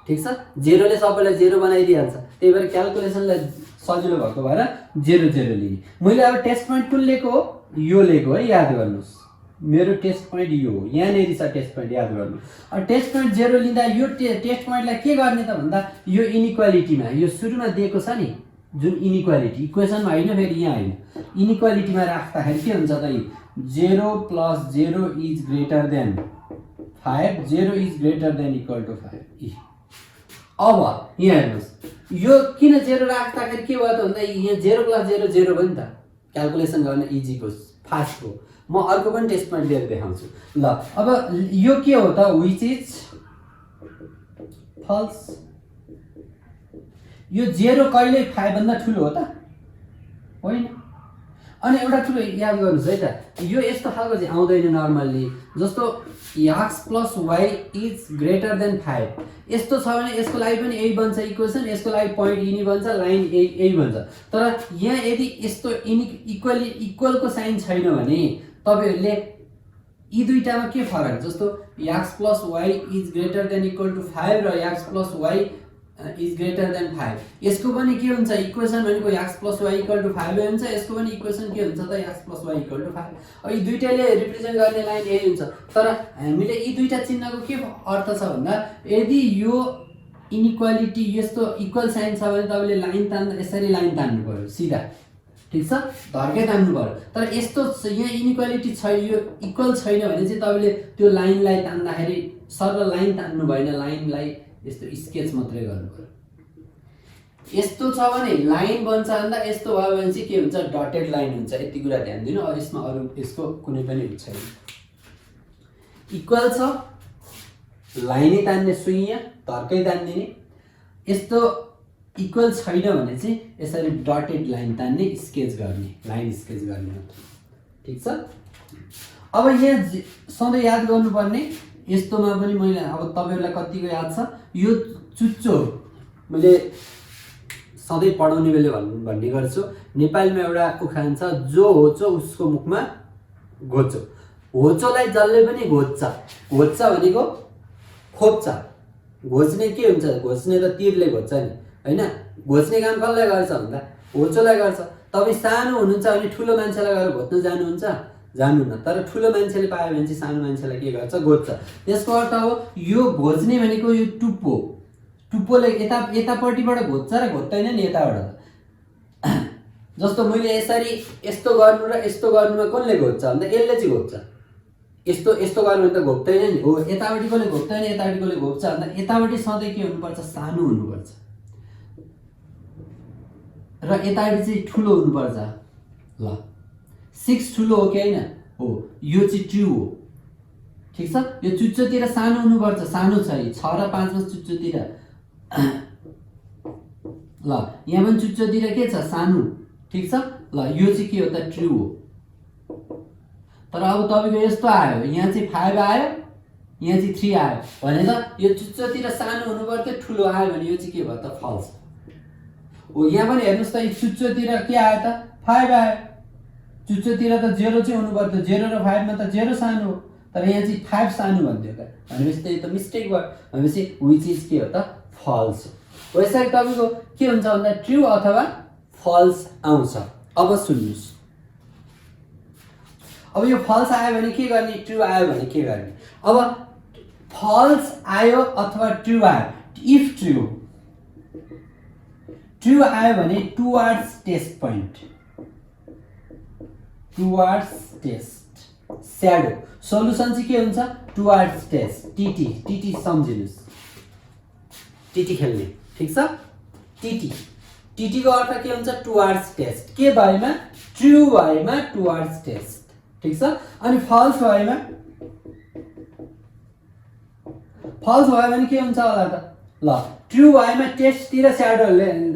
ठिक छ। 0 ले सबैलाई 0 बनाइदिइहाल्छ, त्यही भएर क्यालकुलेसनलाई सजिलो भएको भएर 0 0 लिने। मैले अब टेस्ट पोइन्ट कुन लिएको हो, यो लिएको है, याद गर्नुहोस्। मेरो टेस्ट पोइन्ट यो हो, यहाँनिर छ टेस्ट पोइन्ट, याद गर्नु। अब टेस्ट पोइन्ट 0 लिँदा यो टेस्ट पोइन्टलाई के गर्ने त भन्दा यो इनइक्वालिटीमा, यो सुरुमा दिएको छ नि जुन इनइक्वालिटी, इक्वेसनमा होइन, फेरि यहाँ होइन, इनइक्वालिटीमा राख्दाखेरि के हुन्छ त, 0 + 0 is greater than 5 0 is greater than equal to 5। अब यहाँ हेर्नुहोस्, यो किन 0 राख्दाखेरि के भयो त भन्दा यहाँ 0 + 0 0 भयो नि त, क्यालकुलेसन गर्न इजीको, फास्टको। म अर्को पनि टेस्ट पोइन्ट लिएर देखाउँछु। ल अब यो के हो त, विच इज फल्स। यो 0 कहिले 5 भन्दा ठुलो हो त होइन। अनि एउटा ठुलो याद गर्नुहोस् है त, यो यस्तो खालको चाहिँ आउँदैन नर्मल्ली, जस्तो x plus y is greater than 5 यस्तो छ भने यसको लागि पनि यही बन्छ इक्वेसन, यसको लागि पोइन्ट यही बन्छ, लाइन यही बन्छ। तर यहाँ यदि यस्तो इक्वलको साइन छैन भने तपाईहरुले यी दुईटामा के फरक, जस्तो x plus y is greater than equal to 5 र x plus y is greater than 5 यसको पनि के हुन्छ इक्वेसन भनेको x plus y equal to 5 हुन्छ, यसको पनि इक्वेसन के हुन्छ त x plus y equal to 5। अब यी दुईटाले रिप्रेजेन्ट गर्ने लाइन यही हुन्छ। तर हामीले यी दुईटा चिन्हको के अर्थ छ भन्दा, यदि यो इनइक्वालिटी यस्तो इक्वल साइन छ भने तपाईले लाइन तान्दा यसरी लाइन तान्नु पर्यो सिधा, ठीक छ, धर्के तान्नु पर्यो। तर यस्तो यहाँ इनइक्वालिटी छ, यो इक्वल छैन भने चाहिँ तपाईले त्यो लाइनलाई तान्दाखेरि सरल लाइन तान्नु भएन, लाइनलाई यस्तो स्केच मात्रै गर्नु पर्यो। यस्तो छ भने लाइन बन्छ भन्दा, यस्तो भयो भने चाहिँ के हुन्छ डटेड लाइन हुन्छ। यति कुरा ध्यान दिनु। अब यसमा अरु यसको कुनै पनि छैन। इक्वल छ लाइनै तान्ने सुइया धर्कै तान्दिने, यस्तो इक्वल छैन भने चाहिँ यसरी डटेड लाइन तान्ने, स्केच गर्ने, लाइन स्केच गर्ने हो, ठीक छ। अब यहाँ सधैँ याद गर्नुपर्ने, यस्तोमा पनि मैले अब तपाईहरुलाई कतिको याद छ, यो चुच्चो मैले सधैँ पढाउने बेला भन्ने गर्छु, नेपालीमा एउटा उखान छ, जो होचो उसको मुखमा घोचो। होचोलाई जसले पनि घोच्छ, घोच्छ भनेको खोप्छ, घोच्ने के हुन्छ, घोच्ने त तीरले घोच्छ नि हैन। घोच्ने काम कसलाई गर्छ भन्दा होचोलाई गर्छ। तपाई सानो हुनुहुन्छ भने ठुलो मान्छेलाई गएर घोच्न जानुहुन्छ, जान्नुहुन्न, तर ठुलो मान्छेले पायो भने चाहिँ सानो मान्छेलाई के गर्छ, घोच्छ। त्यसको अर्थ हो यो घोच्ने भनेको यो टुप्पो, टुप्पोले यतापट्टिबाट घोच्छ र घोच्दैन नि यताबाट। जस्तो मैले यसरी यस्तो गर्नु र यस्तो गर्नुमा कसले घोच्छ भन्दा यसले चाहिँ घोच्छ। यस्तो यस्तो गर्नु भने त घोप्दैन नि, हो यतापट्टि कसले घोप्दैन, यतापट्टि कसले घोप्छ भन्दा यतापट्टि सधैँ के हुनुपर्छ, सानो हुनुपर्छ र यतापट्टि चाहिँ ठुलो हुनुपर्छ। ल 6 ठुलो हो कि हैन, हो यो चाहिँ 2 हो, ठीक छ। यो चुच्चोतिर सानो हुनुपर्छ, सानो छ 6 र 5 मा चुच्चोतिर। ल यहाँ पनि चुच्चोतिर के छ, सानो, ठीक छ। ल यो चाहिँ के हो त, ट्रु हो। तर अब तपाईको यस्तो आयो, यहाँ चाहिँ 5 आयो, यहाँ चाहिँ 3 आयो भने त यो चुच्चोतिर सानो हुनु पर्थ्यो, ठुलो आयो भने यो चाहिँ के भयो त, फल्स हो। यहाँ पनि हेर्नुस् त, चुच्चोतिर के आयो त, 5 आयो, चुच्चोतिर त 0 चाहिँ हुनु पर्थ्यो, 0 र 5 मा त 0 सानो हो, तर यहाँ चाहिँ 5 सानो भन्दियो का, भनेपछि त यो त मिस्टेक भयो, भनेपछि व्हिच इज के हो त, फल्स हो। यसरी तपाईको के हुन्छ भन्दा ट्रु अथवा फल्स आउँछ। अब सुन्नुस्, अब यो फल्स आयो भने के गर्ने, ट्रु आयो भने के गर्ने। अब फल्स आयो अथवा ट्रु आयो, इफ ट्रु आयो भने towards test point, towards test, shadow solution चाहिँ के हुन्छ, टुवर्ड्स टेस्ट, टीटी सम्झिनुस्, टीटी खेल्ने, ठीक छ। टीटी को अर्थ के हुन्छ, टुवर्ड्स टेस्ट, के भएमा, ट्रु भएमा टुवर्ड्स टेस्ट, ठीक छ। अनि फल्स भएमा, फल्स भयो भने के हुन्छ होला त, ल ट्रु भएमा टेस्टतिर स्याडो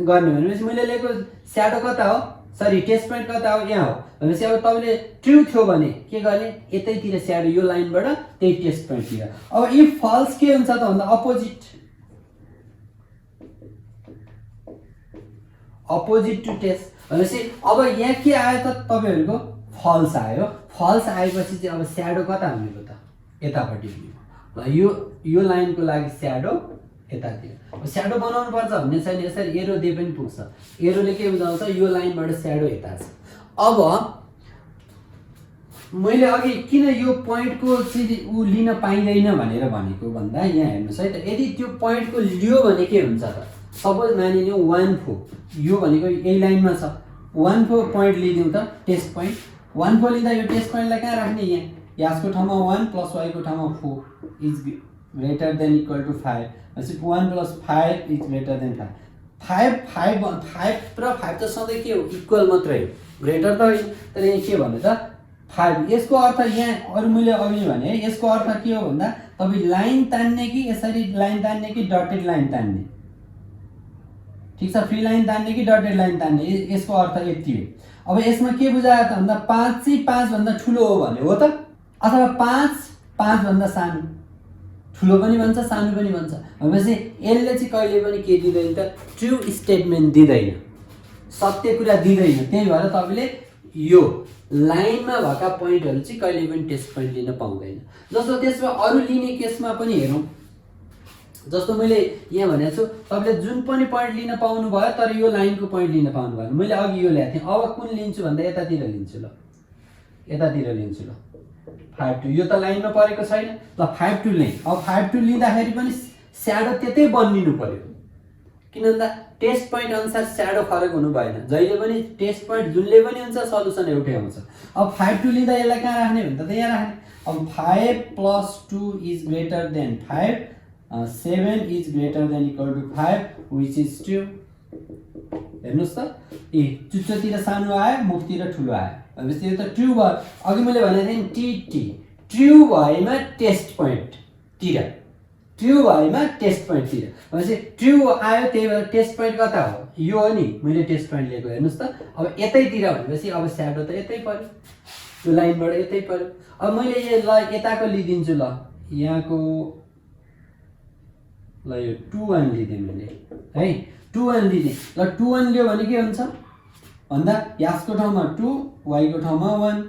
गर्ने, भनेपछि मैले लेखेको स्याडो कता हो, सरी टेस्ट पोइन्ट कता हो, यहाँ हो भनेपछि अब तपाईले ट्रु थियो भने के गर्ने, यतैतिर स्याडो, यो लाइनबाट त्यही टेस्ट पोइन्टतिर। अब इफ फल्स के हुन्छ त भन्दा अपोजिट टु टेस्ट, भनेपछि अब यहाँ के आयो त, तपाईहरुको फल्स आयो। फल्स आएपछि चाहिँ अब स्याडो कता हुनेको त, यतापट्टि हुनेको। ल यो लाइनको लागि स्याडो यतातिर। अब स्याडो बनाउनु पर्छ भन्ने छैन, यसरी एरो दिए पनि पुग्छ। एरोले के बुझाउँछ, यो लाइनबाट स्याडो यता छ। अब मैले अघि किन यो पोइन्टको चाहिँ उ लिन पाइँदैन भनेर भनेको भन्दा, यहाँ हेर्नुस् है त, यदि त्यो पोइन्टको लियो भने के हुन्छ त, सपोज मानिलियौ 1 4, यो भनेको यही लाइनमा छ, 1 4 पोइन्ट लिदिउँ त, टेस्ट पोइन्ट 1 4 लिँदा यो टेस्ट पोइन्टलाई कहाँ राख्ने, यहाँ यसको ठाउँमा 1 प्लस y को ठाउँमा 4 is greater than equal to 5, भनेपछि 1 प्लस 5 इज ग्रेटर देन 5। 5 र 5 त सधैँ के हो, इक्वल मात्रै हो, ग्रेटर त होइन। तर यहाँ के भन्नु त, 5 यसको अर्थ यहाँ अरु मैले अघि भने यसको अर्थ के हो भन्दा तपाई लाइन तान्ने कि यसरी लाइन तान्ने कि डटेड लाइन तान्ने ठीक छ फ्री लाइन तान्ने कि डटेड लाइन तान्ने यसको अर्थ यति हो। अब यसमा के बुझायो त भन्दा 5 चाहिँ 5 भन्दा ठुलो हो भने हो त अथवा 5 5 भन्दा सानो ठुलो पनि भन्छ सानो पनि भन्छ भनेपछि यसले चाहिँ कहिले पनि के दिदैन त ट्रु स्टेटमेन्ट दिदैन सत्य कुरा दिदैन। त्यही भएर तपाईले यो लाइनमा भएका पोइन्टहरु चाहिँ कहिले पनि टेस्ट पोइन्ट लिन पाउँदैन। जस्तो त्यसमा अरु लिने केसमा पनि हेरौं जस्तो मैले यहाँ भनेको छु तपाईले जुन पनि पोइन्ट लिन पाउनु भयो तर यो लाइनको पोइन्ट लिन पाउनु भएन। मैले अघि यो ल्याएको थिएँ अब कुन लिन्छु भन्दा यतातिर लिन्छु ल यतातिर लिन्छु ल 5 2 यो त लाइनमा परेको छैन ल 5 2 लिएँ। अब 5 2 लिँदाखेरि पनि स्याडो त्यतै बनिनु पर्यो किन भन्दा टेस्ट पोइन्ट अनुसार स्याडो फरक हुनु भएन। जहिले पनि टेस्ट पोइन्ट जुनले पनि हुन्छ सल्युसन एउटै आउँछ। अब 5 2 लिँदा यसलाई कहाँ राख्ने भन्दा त यहाँ राख्ने। अब 5 + 2 is greater than 5 7 is greater than equal to 5 which is true. हेर्नुस् त ए चुच्चोतिर सानो आयो मुखतिर ठुलो आयो भनेपछि यो त ट्रु भयो। अघि मैले भनेको थिएँ टी ट्रु भएमा टेस्ट पोइन्ट तिर ट्रु भएमा टेस्ट पोइन्ट तिर भनेपछि ट्रु आयो त्यही भएर टेस्ट पोइन्ट कता हो यो हो नि मैले टेस्ट पोइन्ट लिएको हेर्नुस् त। अब यतैतिर भनेपछि अब स्याडो त यतै पर्यो यो लाइनबाट यतै पर्यो। अब मैले यो ल यताको लिदिन्छु ल यहाँको ल यो 2 1 लिदिए मैले है 2 1 लिदिए ल 2 1 लियो भने के हुन्छ भन्दा यसको ठाउँमा 2 y को ठाउँमा 1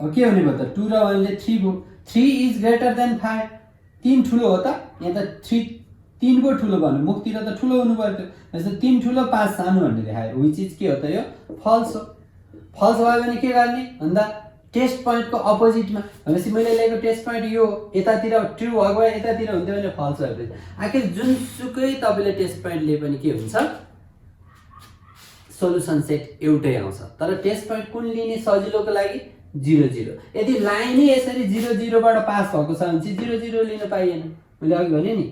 अब के हुने भयो त 2 र 1 ले 3 भयो 3 इज ग्रेटर देन 5 3 ठुलो हो त यहाँ त 3 को ठुलो भन्नु मुखतिर त ठुलो हुनु पर्यो त्यसैले 3 ठुलो 5 सानो भन्ने देखायो व्हिच इज के हो त यो फल्स हो। फल्स भयो भने के गर्ने भन्दा टेस्ट पोइन्टको अपोजिटमा भनेपछि मैले लिएको टेस्ट पोइन्ट यो यतातिर ट्रु भयो यतातिर हुन्थ्यो भने फल्स भयो। आखिर जुनसुकै तपाईले टेस्ट पोइन्ट लिए पनि के हुन्छ सोलुसन सेट एउटै आउँछ तर टेस्ट पोइन्ट कुन लिने सजिलोको लागि 0 0। यदि लाइनै यसरी 0 0 बाट पास भएको छ भने चाहिँ 0 0 लिन पाइएन। मैले अघि भने नि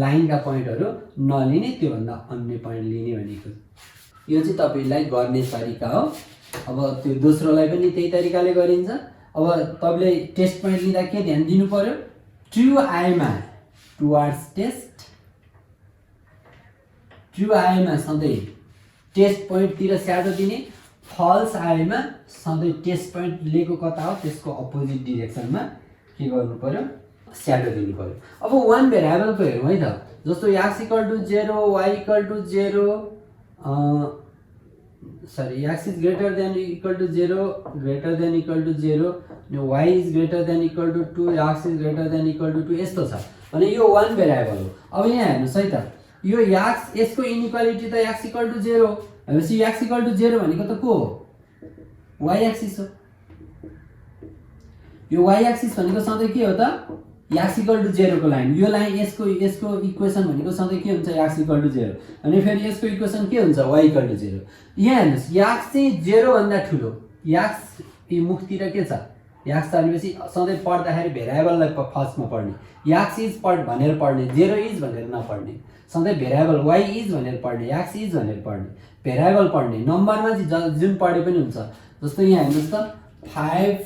लाइनका पोइन्टहरु नलिने त्यो भन्दा अन्य पोइन्ट लिने भनेको यो चाहिँ तपाईलाई गर्ने तरिका हो। अब त्यो दोस्रोलाई पनि त्यही तरिकाले गरिन्छ। अब तपाईले टेस्ट पोइन्ट लिँदा के ध्यान दिनु पर्यो ट्रु आएमा टुवर्ड्स टेस्ट ट्रु आएमा सधैं टेस्ट पोइन्ट तिर स्याडो दिने फल्स आएमा सधैं टेस्ट पोइन्ट लिएको कता हो त्यसको अपोजिट डाइरेक्सनमा के गर्नु पर्यो स्याडो दिनु पर्यो। अब वान भेरिएबलको हेरौँ है त जस्तो x = 0 y = 0 sorry x is greater than equal to 0 greater than equal to 0 y is greater than equal to 2 x is greater than equal to 2 यस्तो छ भने यो वान भेरिएबल हो। अब यहाँ हेर्नुस् है त यो x यसको इनइक्वालिटी त x = 0 भनेपछि x = 0 भनेको त को हो y एक्सिस हो। यो y एक्सिस भनेको सधैं के हो त x = 0 को लाइन यो लाइन यसको इक्वेसन भनेको सधैं के हुन्छ x = 0 अनि फेरि यसको इक्वेसन के हुन्छ y = 0। यहाँ हेर्नुस् x चाहिँ 0 भन्दा ठुलो x यो मुखतिर के छ x भनेपछि सधैं पढ्दाखेरि भेरिएबललाई फर्स्टमा पढ्ने x इज भनेर पढ्ने 0 इज भनेर नपढ्ने सधैं भेरिएबल y इज भनेर पढ्ने x इज भनेर पढ्ने भेरिएबल पढ्ने नम्बरमा चाहिँ जुन पढे पनि हुन्छ। जस्तो यहाँ हेर्नुस् त 5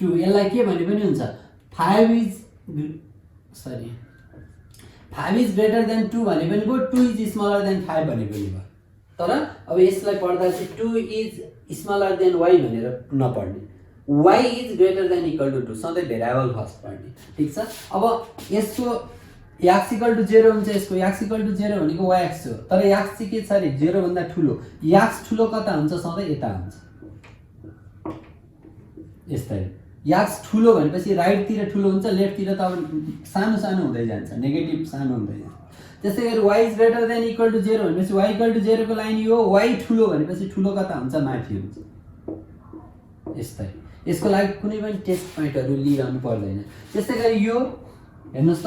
2 यसलाई के भने पनि हुन्छ 5 इज ग्रेटर देन 2 भने पनि भयो 2 इज स्मलर देन 5 भने पनि भयो। तर अब यसलाई पढ्दा चाहिँ 2 इज स्मलर देन y भनेर नपढ्ने y is greater than equal to 2 सधैं भेरिएबल फर्स्ट पढ्ने ठीक छ। अब यसको x = 0 हुन्छ यसको x = 0 भनेको y एक्सिस हो तर x चाहिँ के छ रे 0 भन्दा ठुलो x ठुलो कता हुन्छ सधैं यता हुन्छ यस्तै x ठुलो भनेपछि राइट तिर ठुलो हुन्छ लेफ्ट तिर त अब सानो सानो हुँदै जान्छ नेगेटिभ सानो हुँदै जान्छ। त्यसै गरी y is greater than equal to 0 भनेपछि y = 0 को लाइन यो y ठुलो भनेपछि ठुलो कता हुन्छ माथि हुन्छ यस्तै। यसको लागि कुनै पनि टेस्ट पोइन्टहरु लिइरहनु पर्दैन। त्यसै गरी यो हेर्नुस् त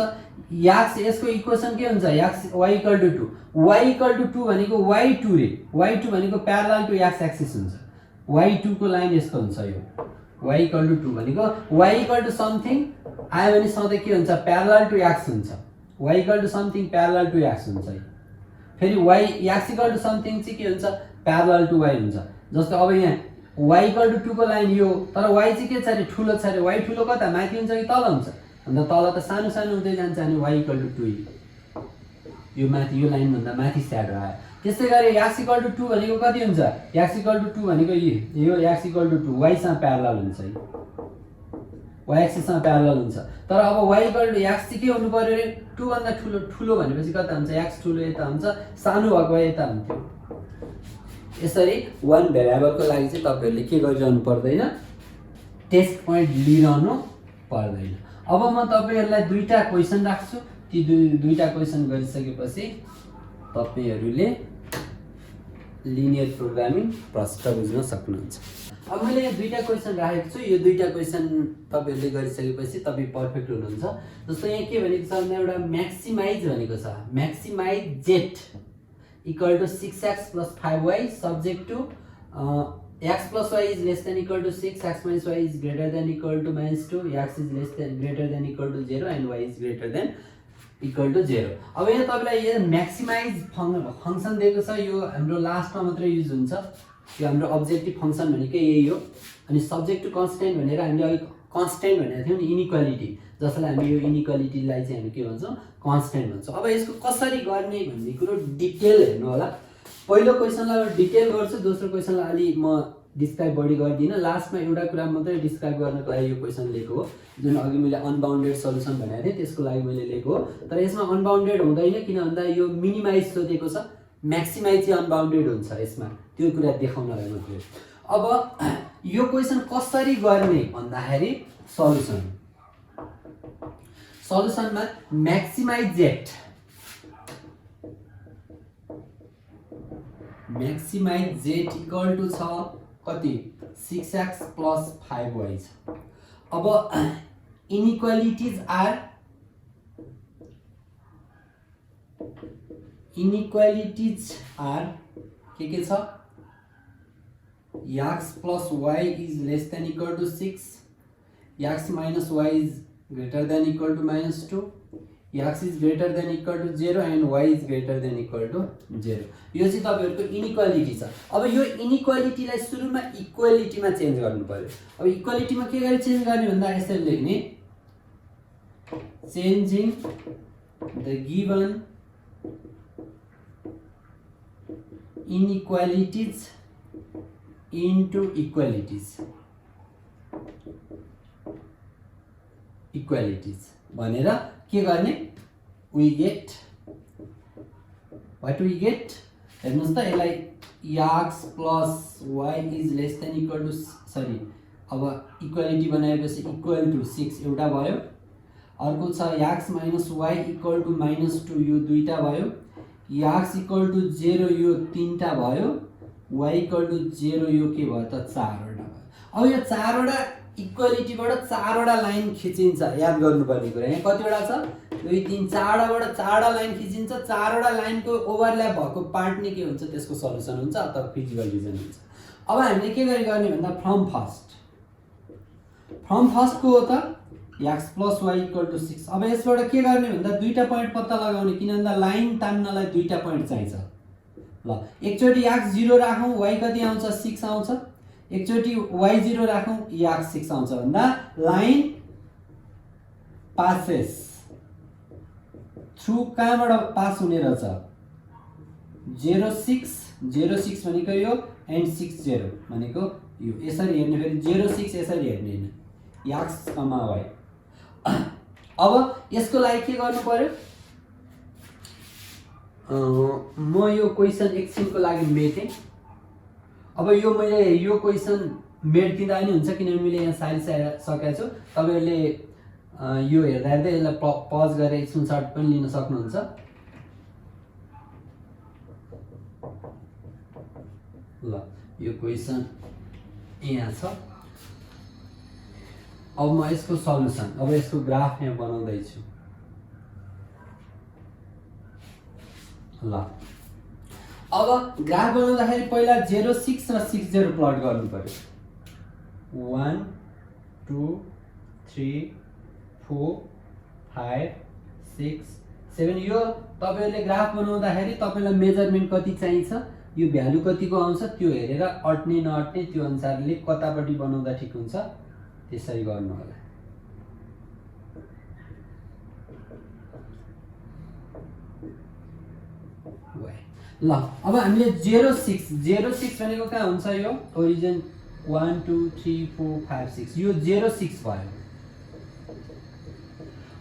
x यसको इक्वेसन के हुन्छ x y = 2 y = 2 भनेको y2 रे y2 भनेको प्यारलल टु x एक्सिस हुन्छ y2 को लाइन यस्तो हुन्छ यो y = 2 भनेको y = समथिङ आयो भने सधैं के हुन्छ प्यारलल टु x हुन्छ y = something parallel to x हुन्छ। फेरि y x = समथिङ चाहिँ के हुन्छ प्यारलल टु y हुन्छ। जस्तो अब यहाँ y = 2 को लाइन यो, तर y चाहिँ के छ अरे ठुलो छ अरे। y ठुलो कता माथि हुन्छ कि तल हुन्छ भन्दा तल त सानो सानो हुँदै जान्छ अनि y = 2 यो माथि यो लाइन भन्दा माथि स्याडो आयो। त्यसै गरी x = 2 भनेको कति हुन्छ, x = 2 भनेको यो x = 2 y सँग प्यारलल हुन्छ, y एक्सिस सँग प्यारलल हुन्छ। तर अब y = x चाहिँ के हुनु पर्यो रे 2 भन्दा ठुलो, ठुलो भनेपछि कता हुन्छ, x ठुलो यता हुन्छ, सानो भएको यता हुन्थ्यो। यसरी 1 भेरिएबलको लागि चाहिँ तपाईहरुले के गरिरहनु पर्दैन, टेस्ट पोइन्ट लिइरहनु पर्दैन। अब म तपाईहरुलाई दुईटा क्वेशन राख्छु, ती दुईटा क्वेशन गरिसकेपछि तपाईहरुले लिनियर प्रोग्रामिङ प्रष्ट बुझ्न सक्नुहुन्छ। अब मैले यहाँ दुईटा क्वेशन राखेको छु, यो दुईटा क्वेशन तपाईहरुले गरिसकेपछि तपाई पर्फेक्ट हुनुहुन्छ। जस्तो यहाँ के भनेको छ भन्दा एउटा म्याक्सिमाइज भनेको छ, maximise z = 6x + 5y subject to x + y is less than equal to 6, x minus y is greater than equal to -2, x is less than greater than equal to 0 and y is greater than equal to 0। अब यहाँ तपाईलाई यो म्याक्सिमाइज फंक्सन दिएको छ, यो हाम्रो लास्टमा मात्र युज हुन्छ। यो हाम्रो अब्जेक्टिभ फंक्सन भनेकै यही हो। अनि सब्जेक्ट टु कन्स्टेन्ट भनेर हामीले अघि कन्स्टेन्ट भनेको थियौँ नि, इनइक्वालिटी, जसलाई हामी यो इनइक्वालिटीलाई चाहिँ हामी के भन्छौँ, कन्स्टेन्ट भन्छौँ। अब यसको कसरी गर्ने भन्ने कुरो डिटेल हेर्नु होला। पहिलो क्वेशनलाई डिटेल गर्छु, दोस्रो क्वेशनलाई अलि म डिस्क्राइब बढी गर्दिनँ। लास्टमा एउटा कुरा मात्रै डिस्क्राइब गर्नको लागि यो क्वेशन लेखेको हो, जुन अघि मैले अनबाउन्डेड सल्युसन भनेको थिएँ त्यसको लागि मैले लेखेको हो। तर यसमा अनबाउन्डेड हुँदैन, किन भन्दा यो मिनिमाइज सोधेको छ, म्याक्सिमाइज चाहिँ अनबाउन्डेड हुन्छ यसमा, त्यो कुरा देखाउनलाई मात्रै। अब यो क्वेशन कसरी गर्ने भन्दाखेरि सल्युसनमा म्याक्सिमाइज z = छ कति 6x + 5y छ। अब इनइक्वालिटीज आर के छ, x + y is less than equal to 6, x minus y is greater than equal to -2, x is greater than equal to 0 and y is greater than equal to 0। यो चाहिँ तपाईहरुको इनइक्वालिटी छ। अब यो इनइक्वालिटीलाई सुरुमा इक्वालिटीमा चेन्ज गर्नु पर्यो। अब इक्वालिटीमा के गरी चेन्ज गर्ने भन्दा यसरी लेख्ने, changing the given inequalities into equalities भनेर के गर्ने, what we get हेर्नुस् त, यसलाई x + y is less than equal to sorry, अब इक्वालिटी बनाएपछि इक्वल टु 6 एउटा भयो, अर्को छ x minus y equal to -2 यो दुईटा भयो, x equal to 0 यो तीनटा भयो, y equal to 0 यो के भयो त 4 वटा भयो। अब यो 4 वटा इक्वालिटीबाट 4 वटा लाइन खिचिन्छ, याद गर्नुपर्ने कुरा यहाँ कतिवटा छ, 2 3 4 वटा 4 वटा लाइन खिचिन्छ। 4 वटा लाइनको ओभरल्याप भएको पार्ट नै के हुन्छ, त्यसको सल्युसन हुन्छ अथवा फिजिकल रिजन हुन्छ। अब हामीले के गरी गर्ने भन्दा फ्रम फर्स्ट को हो त x + y = 6। अब यसबाट के गर्ने भन्दा दुईटा पोइन्ट पत्ता लगाउने, किन भन्दा लाइन तान्नलाई दुईटा पोइन्ट चाहिन्छ। ल एकचोटी x 0 राखौं, y कति आउँछ 6 आउँछ, एकचोटी y 0 राखौं, x 6 आउँछ भन्दा लाइन पासेस थ्रु कहाँबाट पास हुने रहेछ, 06 भनेको यो एन्ड 60 भनेको यो। यसरी हेर्ने, फेरि 06 यसरी हेर्ने हैन, x, y। अब यसको लागि के गर्नु पर्यो, म यो क्वेशन एकछिनको लागि मेटेँ। अब यो मैले यो क्वेशन मेटिदिँदा नि हुन्छ, किनभने मैले यहाँ सकेको छु। तपाईहरुले यो हेर्दा हेर्दै यसलाई पज गरेर स्क्रिनशट पनि लिन सक्नुहुन्छ। ल यो क्वेशन यहाँ छ। अब म यसको सल्युसन, अब यसको ग्राफ यहाँ बनाउँदै छु। ल अब ग्राफ बनाउँदाखेरि पहिला 06 र 60 प्लट गर्नु पर्यो। 1 2 3 4 5 6 7 यो तपाईहरुले ग्राफ बनाउँदाखेरि तपाईलाई मेजरमेन्ट कति चाहिन्छ, यो भ्यालु कतिको आउँछ त्यो हेरेर अट्ने नअट्ने त्यो अनुसारले कतापट्टि बनाउँदा ठिक हुन्छ त्यसरी गर्नु होला। ल अब हामीले 06 भनेको कहाँ हुन्छ यो ओरिजिन 1 2 3 4 5 6 यो 06 भयो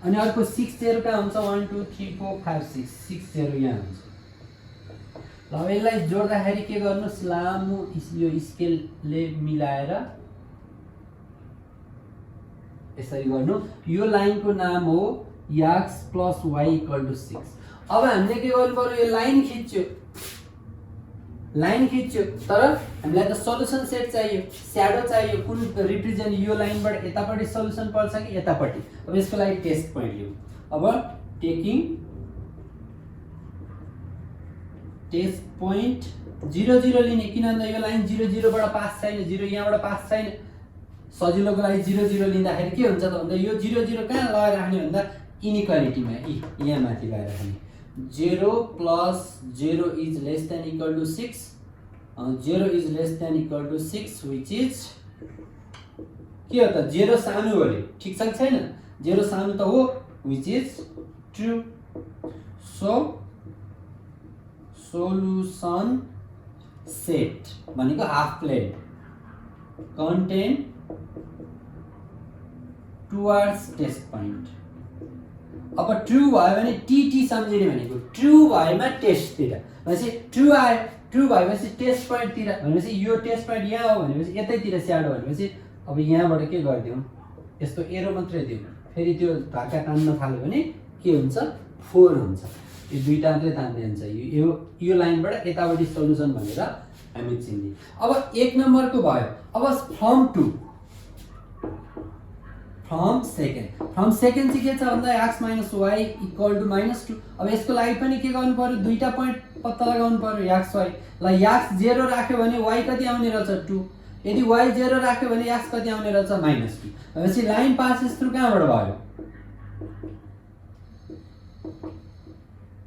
अनि अर्को 60 कहाँ हुन्छ 1 2 3 4 5 6 60 यहाँ हुन्छ। ल अब यसलाई जोड्दाखेरि के गर्नुस् लामो यो स्केलले मिलाएर यसरी गर्नु। यो लाइनको नाम हो x + y = 6। अब हामीले के गर्नु पर्यो यो लाइन खिच्यो तर हामीलाई त सल्युसन सेट चाहियो स्याडो चाहियो कुन रिप्रेजेन्ट यो लाइनबाट यतापट्टि सल्युसन पर्छ कि यतापट्टि। अब यसको लागि टेस्ट पोइन्ट लिऊ। अब टेकिङ टेस्ट पोइन्ट 0 0 लिने किनभने यो लाइन 0 0 बाट पास छैन 0 यहाँबाट पास छैन सजिलोको लागि 0 0 लिँदाखेरि के हुन्छ त भन्दा यो 0 0 कहाँ लगाएर राख्ने भन्दा इनइक्वालिटीमा यहाँ माथि लगाएर राख्ने 0 + 0 is less than equal to 6 0 is less than equal to 6 which is के हो त 0 सानो हो रे ठीक छ कि छैन 0 सानो त हो which is true। so solution set भनेको half plane content towards test point। अब ट्रु भयो भने टी सम्झिने भनेको ट्रु भएमा टेस्टतिर भनेपछि ट्रु आयो ट्रु भएपछि टेस्ट पोइन्टतिर भनेपछि यो टेस्ट पोइन्ट यहाँ हो भनेपछि यतैतिर स्याडो भनेपछि अब यहाँबाट के गरिदिउँ यस्तो एरो मात्रै दिउँ फेरि त्यो धक्का तान्न थाल्यो भने के हुन्छ 4 हुन्छ। यो दुईटा मात्रै तान्दै हुन्छ यो लाइनबाट यतापट्टि सल्युसन भनेर हामी चिन्ने। अब 1 नम्बरको भयो। अब फ्रम सेकेन्ड चाहिँ के छ भन्दा x - y = -2। अब यसको लागि पनि के गर्नु पर्यो दुईटा पोइन्ट पत्ता लगाउनु पर्यो x y। ल x 0 राख्यो भने y कति आउने रहेछ 2 यदि y 0 राख्यो भने x कति आउने रहेछ -2 भनेपछि लाइन पासेस थ्रु कहाँबाट भयो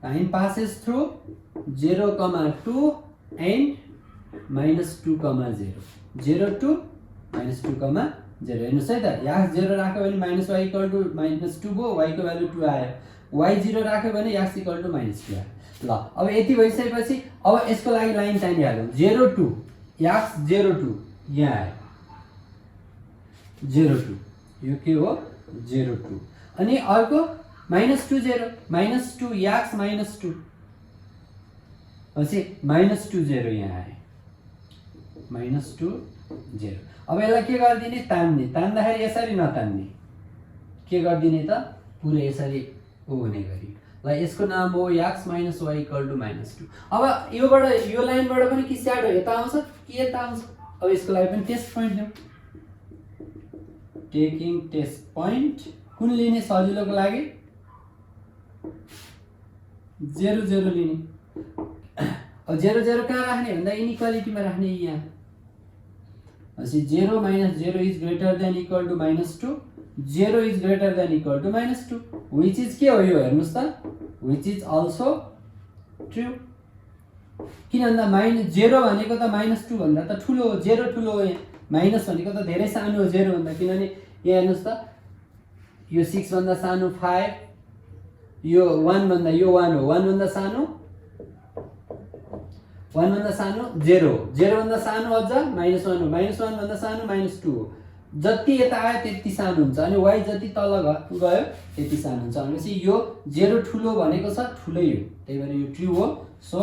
line passes through 0, 2 and -2, 0 to -2, 0 हेर्नुस् है त x 0 राख्यो भने -y = -2 भयो y को भ्यालु 2 आयो y 0 राख्यो भने x = -2 आयो। ल अब यति भइसकेपछि अब यसको लागि लाइन तानिहालौँ 0 to x 0 to यहाँ आयो 0 to यो के हो 0 to अनि अर्को -2 0 -2 x -2 भनेपछि -2 0 यहाँ आयो -2 0। अब यसलाई के गर्दिने तान्दाखेरि यसरी नतान्ने के गर्दिने त पुरै यसरी हुने गरी। ल यसको नाम हो x - y = -2। अब योबाट यो लाइनबाट पनि कि स्याडो यता आउँछ कि यता आउँछ। अब यसको लागि पनि टेस्ट पोइन्ट लिउँ टेकिङ टेस्ट पोइन्ट कुन लिने सजिलोको लागि 0 0 लिने। अब 0 0 कहाँ राख्ने भन्दा इनइक्वालिटीमा राख्ने यहाँ 0 - 0 is greater than equal to -2 0 is greater than equal to -2 which is के हो यो हेर्नुस् त which is also true। किन भन्दा -0 भनेको त -2 भन्दा त ठुलो हो 0 ठुलो हो यहाँ माइनस भनेको त धेरै सानो हो 0 भन्दा किनभने यहाँ हेर्नुस् त यो 6 भन्दा सानो 5 यो 1 भन्दा यो 1 हो 1 भन्दा सानो 1 भन्दा सानो 0 0 भन्दा सानो अझ -1 हो -1 भन्दा सानो -2 हो जति यता आयो त्यति सानो हुन्छ अनि y जति तल गयो त्यति सानो हुन्छ भनेपछि यो 0 ठुलो भनेको छ ठुलै हो त्यही भएर यो ट्रु हो। So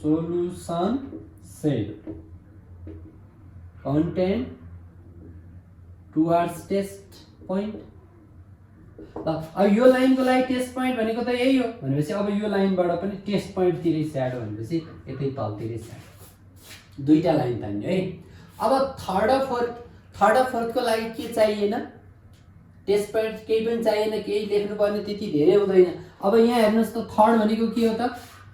solution set content towards test point. अब यो लाइनको लागि टेस्ट पोइन्ट भनेको त यही हो भनेपछि अब यो लाइनबाट पनि टेस्ट पोइन्टतिरै स्याडो भनेपछि यतै तलतिरै स्याडो दुईटा लाइन तान्यो है। अब थर्ड र फोर्थको लागि के चाहिएन टेस्ट पोइन्ट केही पनि चाहिएन केही लेख्नुपर्ने त्यति धेरै हुँदैन। अब यहाँ हेर्नुहोस् त थर्ड भनेको के हो त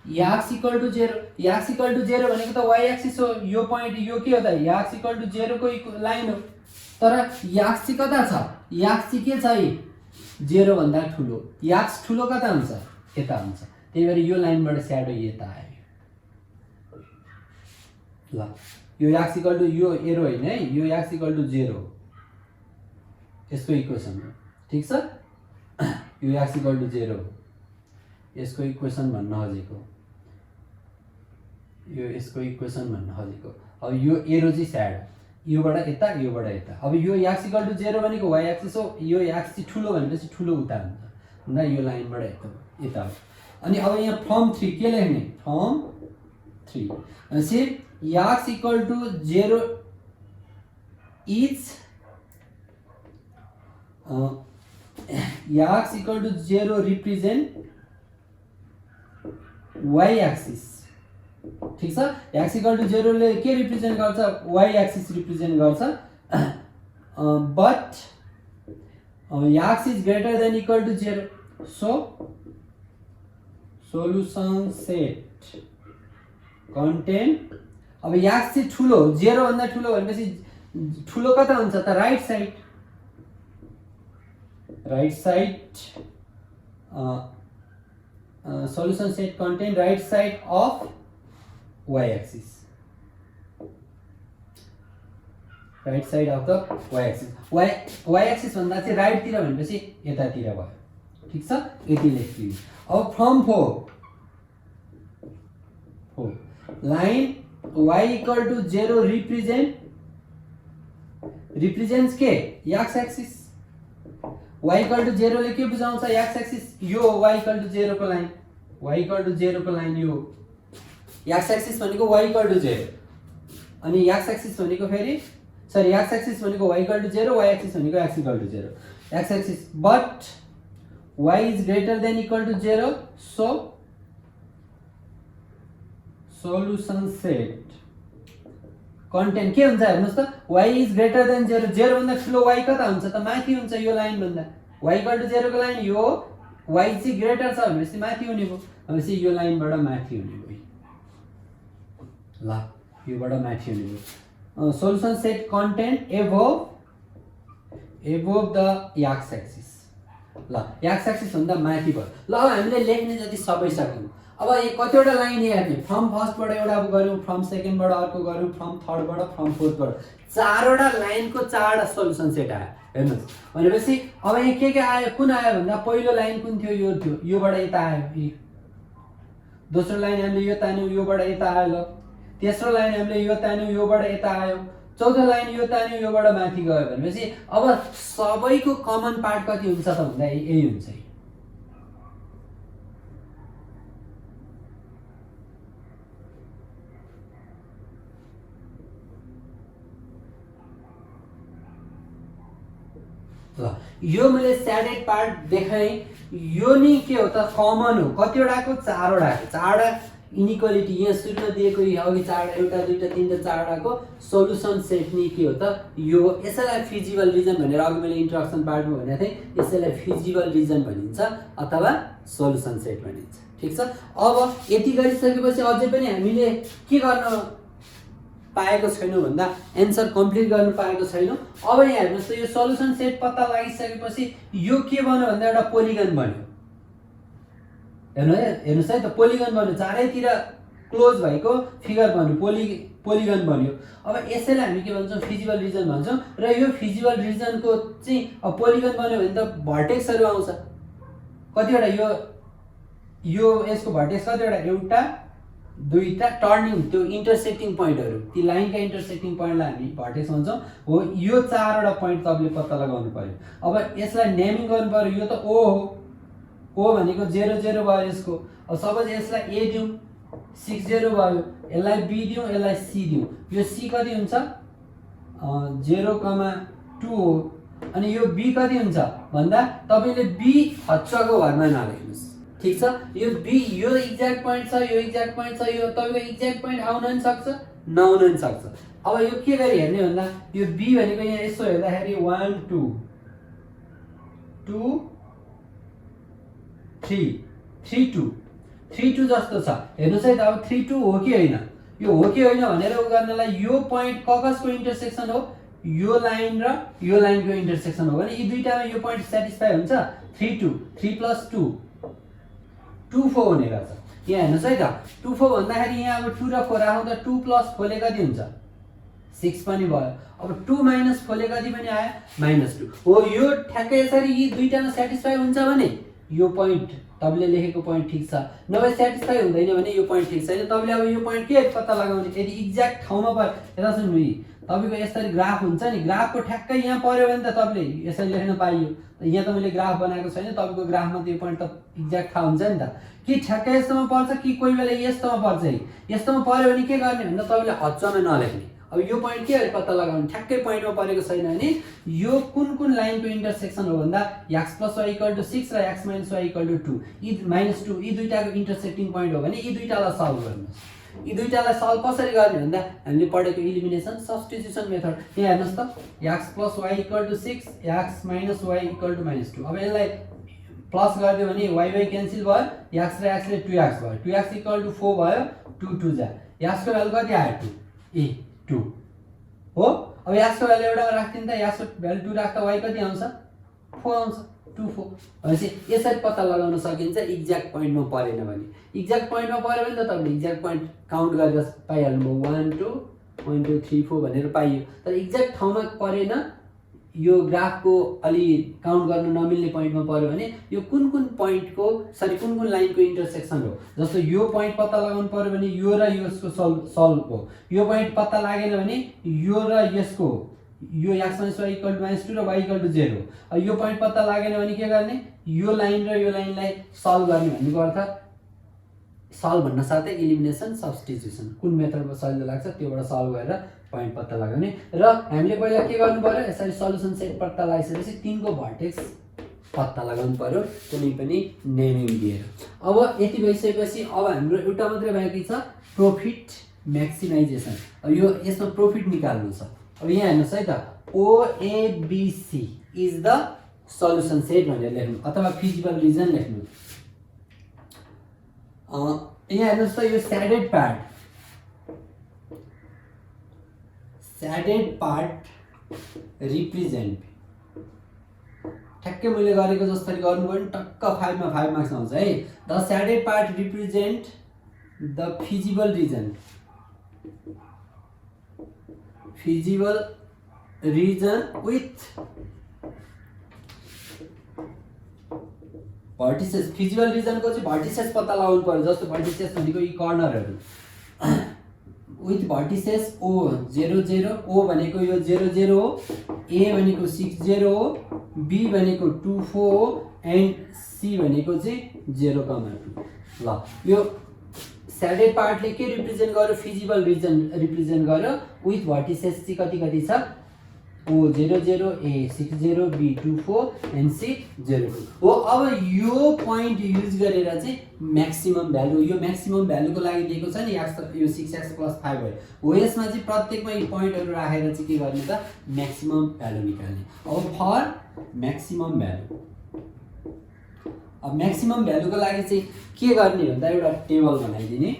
x = 0 x = 0 भनेको त y एक्सिस हो यो पोइन्ट यो के हो त x = 0 को लाइन हो तर x चाहिँ कता छ x चाहिँ के छ 0 भन्दा ठुलो x ठुलो कता हुन्छ यता हुन्छ त्यही भएर यो लाइनबाट स्याडो यता आयो ल यो x इक्वल टु यो एरो होइन है, यो x इक्वल टु 0 यसको इक्वेसन हो। ठीक छ, यो x इक्वल टु 0 यसको इक्वेसन भन्न खोजेको, यो यसको इक्वेसन भन्न खोजेको। अब यो एरो चाहिँ स्याड, योबाट यता योबाट यता। अब यो x इक्वल टु 0 भनेको y एक्सिस हो, यो x चाहिँ ठुलो भनेपछि ठुलो उता हुन्छ हुँदा यो लाइनबाट यता हो। अनि अब यहाँ फ्रम 3 के लेख्ने, फ्रम 3 भनेपछि x equal to 0 is x equal to 0 represent y axis. ठीक छ, x इक्वल टु 0 ले के रिप्रेजेन्ट गर्छ, y एक्सिस रिप्रेजेन्ट गर्छ। But x is greater than equal to 0, so solution set content. अब x चाहिँ ठुलो 0 भन्दा ठुलो भनेपछि ठुलो कता हुन्छ त, right side, right side solution set content right side of y axis, right side of the y axis. y axis भन्दा चाहिँ राइट तिर भनेपछि यतातिर भयो। ठीक छ, यति लेख्दिनु। अब from 4 line y equal to 0 represents के, x axis. y equal to 0 ले के बुझाउँछ, x एक्सिस, यो y इक्वल टु 0 को लाइन, y इक्वल टु 0 को लाइन यो x एक्सिस भनेको y इक्वल टु 0 अनि x एक्सिस भनेको फेरि सरी x एक्सिस भनेको y equal to 0, y axis भनेको x equal to 0, x axis. But y is greater than equal to 0, so solution set content के हुन्छ हेर्नुस् त, y इज ग्रेटर देन 0, 0 भन्दा ठुलो y कता हुन्छ त, माथि हुन्छ यो लाइन भन्दा। y इक्वल टु 0 को लाइन यो y चाहिँ ग्रेटर छ भनेपछि माथि हुने भयो, भनेपछि यो लाइनबाट माथि हुने भयो। ल योबाट माथि हुने भयो। Solution set content above the x axis. ल x एक्सिस भन्दा माथि भयो। ल अब हामीले लेख्ने जति सबै सक्यौँ। अब यो कतिवटा लाइन हेर्ने, फ्रम फर्स्टबाट एउटा गऱ्यौँ, फ्रम सेकेन्डबाट अर्को गऱ्यौँ, फ्रम थर्डबाट, फ्रम फोर्थबाट, 4वटा लाइनको 4वटा सोलुसन सेट आयो। हेर्नुहोस् भनेपछि अब यहाँ के आयो, कुन आयो भन्दा पहिलो लाइन कुन थियो, यो थियो, योबाट यता आयो। दोस्रो लाइन हामीले यो तान्यौँ, योबाट यता आयो। ल तेस्रो लाइन हामीले यो तान्यौँ, योबाट यता आयो। चौथो लाइन यो तान्यौँ, योबाट माथि गयो भनेपछि अब सबैको कमन पार्ट कति हुन्छ त भन्दा यही हुन्छ। ल यो मैले स्याडेड पार्ट देखाएँ, यो नि के हो त, कमन हो। कतिवटाको, 4वटाको, 4वटा इनइक्वालिटी यहाँ सुरुमा दिएको अघि 4वटा, एउटा दुईटा तीनटा 4वटाको सोलुसन सेट नि के हो त, यो यसैलाई फिजिबल रिजन भनेर अघि मैले इन्ट्रोडक्सन पार्टमा भनेको थिएँ, यसैलाई फिजिबल रिजन भनिन्छ अथवा सोलुसन सेट भनिन्छ। ठिक छ, अब यति गरिसकेपछि अझै पनि हामीले के गर्न पाएको छैनौँ भन्दा एन्सर कम्प्लिट गर्न पाएको छैनौँ। अब यहाँ हेर्नुहोस् त, यो सोलुसन सेट पत्ता लागिसकेपछि यो के बन्यो भन्दा एउटा पोलिगन बन्यो। हेर्नुहोस् है त, पोलिगन बन्यो, चारैतिर क्लोज भएको फिगर बन्यो, पोलिगन बन्यो। अब यसैलाई हामी के भन्छौँ, फिजिबल रिजन भन्छौँ। र यो फिजिबल रिजनको चाहिँ अब पोलिगन बन्यो भने त भर्टेक्सहरू आउँछ कतिवटा, यो यसको भर्टेक्स कतिवटा, एउटा दुईटा टर्निङ, त्यो इन्टरसेक्टिङ पोइन्टहरू, ती लाइनका इन्टरसेक्टिङ पोइन्टलाई हामी भर्टेक्स भन्छौँ। हो यो 4वटा पोइन्ट तपाईँले पत्ता लगाउनु पर्यो। अब यसलाई नेमिङ गर्नु पर्यो, यो त ओ हो, ओ भनेको 0 0 भयो यसको। अब सपोज यसलाई ए दिउँ, 6 0 भयो, यसलाई बी दिउँ, यसलाई सी दिउँ, यो सी कति हुन्छ 0,2 हो। अनि यो बी कति हुन्छ भन्दा तपाईँले बी हच्चको घरमा नलेख्नुहोस्। ठिक छ, यो बी, यो एक्ज्याक्ट पोइन्ट छ, यो एक्ज्याक्ट पोइन्ट छ, यो तपाईँको एक्ज्याक्ट पोइन्ट आउन पनि सक्छ, नआउन पनि सक्छ। अब यो के गरी हेर्ने भन्दा यो बी भनेको यहाँ यसो हेर्दाखेरि 1 2 2 3 3 2 3 2 जस्तो छ। हेर्नुहोस् है त, अब 3 2 हो कि होइन, यो हो कि होइन भनेर उ गर्नलाई यो पोइन्ट कसको इन्टरसेक्सन हो, यो लाइन र यो लाइनको इन्टरसेक्सन हो भने यी दुईटामा यो पोइन्ट सेटिस्फाई हुन्छ। 3 2 3 + 2 2 4 हुने गर्छ। यहाँ हेर्नुहोस् है त 2 4 भन्दाखेरि यहाँ अब 2 र 4 राख्दा 2 + 4 ले कति हुन्छ 6 पनि भयो। अब 2 - 4 ले कति पनि आयो -2 हो। यो ठ्याक्कै यसरी यी दुईटामा सेटिस्फाई हुन्छ भने यो पोइन्ट तपाईले लेखेको पोइन्ट ठीक छ, नभए सेटिस्फाई हुँदैन भने यो पोइन्ट ठीक छैन। तपाईले अब यो पोइन्ट के पत्ता लगाउने, यदि एक्ज्याक्ट ठाउँमा पर्यो यता सुन्नु तपाईको यसरी ग्राफ हुन्छ नि, ग्राफको ठ्याक्कै यहाँ पर्यो भने त तपाईले यसरी लेख्न पाइयो। यहाँ त मैले ग्राफ बनाएको छैन, तपाईको ग्राफमा त्यो पोइन्ट त एक्ज्याक्ट थाहा हुन्छ नि त कि ठ्याक्कै यस्तोमा पर्छ कि कोही बेला यस्तोमा पर्छ है। यस्तोमा पर्यो भने के गर्ने भन्दा तपाईले हच्चमा नलेख्ने। अब यो पोइन्ट के पत्ता लगाउने, ठ्याक्कै पोइन्टमा परेको छैन भने यो कुन लाइनको इन्टरसेक्सन हो भन्दा x + y = 6 र x - y = 2 यी -2 यी दुईटाको इन्टरसेक्टिङ पोइन्ट हो भने यी दुईटालाई सल्भ गर्नुहोस्। यी दुईटालाई सल्भ कसरी गर्ने भन्दा हामीले पढेको इलिमिनेसन सब्स्टिट्युसन मेथड। यहाँ हेर्नुहोस् त x + y = 6 x - y = -2। अब यसलाई प्लस गरिदियो भने y क्यान्सल भयो, x र x ले 2x भयो, 2x = 4 भयो, 2 2 जा x को भ्यालु कति आयो 2 हो। अब x को भ्यालु एउटामा राख्दिन त x को भ्यालु 2 राख्दा y कति आउँछ 4 आउँछ 2 4। भनेपछि यसरी पत्ता लगाउन सकिन्छ एक्ज्याक्ट पोइन्टमा परेन भने। एक्ज्याक्ट पोइन्टमा पर्यो भने त तपाईले एक्ज्याक्ट पोइन्ट काउन्ट गरेर पाइहाल्नु भयो 1 2 1 2 3 4 भनेर पाइयो। तर एक्ज्याक्ट ठाउँमा परेन, यो ग्राफको अलि काउन्ट गर्न नमिल्ने पोइन्टमा पर्यो भने यो कुन पोइन्टको कुन लाइनको इन्टरसेक्सन हो। जस्तो यो पोइन्ट पत्ता लगाउनु पर्यो भने यो र यसको सल्भ हो। यो पोइन्ट पत्ता लागेन भने यो र यसको यो x - y = -2 र y = 0। अब यो पोइन्ट पत्ता लागेन भने के गर्ने, यो लाइन र यो लाइनलाई सल्भ गर्ने भन्नुको अर्थ सल्भ भन्न साथै इलिमिनेसन सब्स्टिट्युसन कुन मेथडमा सजिलो लाग्छ त्योबाट सल्भ गरेर पोइन्ट पत्ता लगाउने। र हामीले पहिला के गर्नु पर्यो, यसरी सल्युसन सेट पत्ता लगाइसकेपछि तिनको भर्टेक्स पत्ता लगाउनु पर्यो कुनै पनि नेमिङ दिएर। अब यति भइसकेपछि अब हाम्रो एउटा मात्रै बाँकी छ प्रॉफिट म्याक्सिमाइजेसन। अब यो यसमा प्रॉफिट निकाल्नु छ। अब यहाँ हेर्नुहोस् है त OABC is the solution set भनेर लेख्नु अथवा फिजिबल रिजन लेख्नु। यहाँ हेर्नुहोस् त यो स्याडेड पार्ट रिप्रेजेन्ट ठ्याक्कै मैले गरेको जसरी गर्नुभयो भने टक्क 5 मा 5 मार्क्स आउँछ है। The shaded part represent the feasible region with vertices. Feasible रिजनको चाहिँ भर्टिसेस पत्ता लगाउनु पर्यो। जस्तो भर्टिसेस भनेको यी कर्नरहरू विथ भर्टिसेस O 0 0 O भनेको यो 0 0 हो, A भनेको 6 0 हो, B भनेको 2 4 हो एन्ड C भनेको चाहिँ 0 2। ल यो स्याडेड पार्टले के रिप्रेजेन्ट गर्यो, फिजिबल रिजन रिप्रेजेन्ट गर्यो विथ भर्टिसेस चाहिँ कति कति छ O 0 0 A 6 0 B 2 4 and C 0 2 हो। अब यो पोइन्ट युज गरेर चाहिँ म्याक्सिमम भ्यालु, यो म्याक्सिमम भ्यालुको लागि दिएको छ नि यो 6x + 5 हो। यसमा चाहिँ प्रत्येकमा यी पोइन्टहरु राखेर चाहिँ के गर्ने त म्याक्सिमम भ्यालु निकाल्ने। अब फर म्याक्सिमम भ्यालु, अब म्याक्सिमम भ्यालुको लागि चाहिँ के गर्ने भन्दा एउटा टेबल बनाइदिने,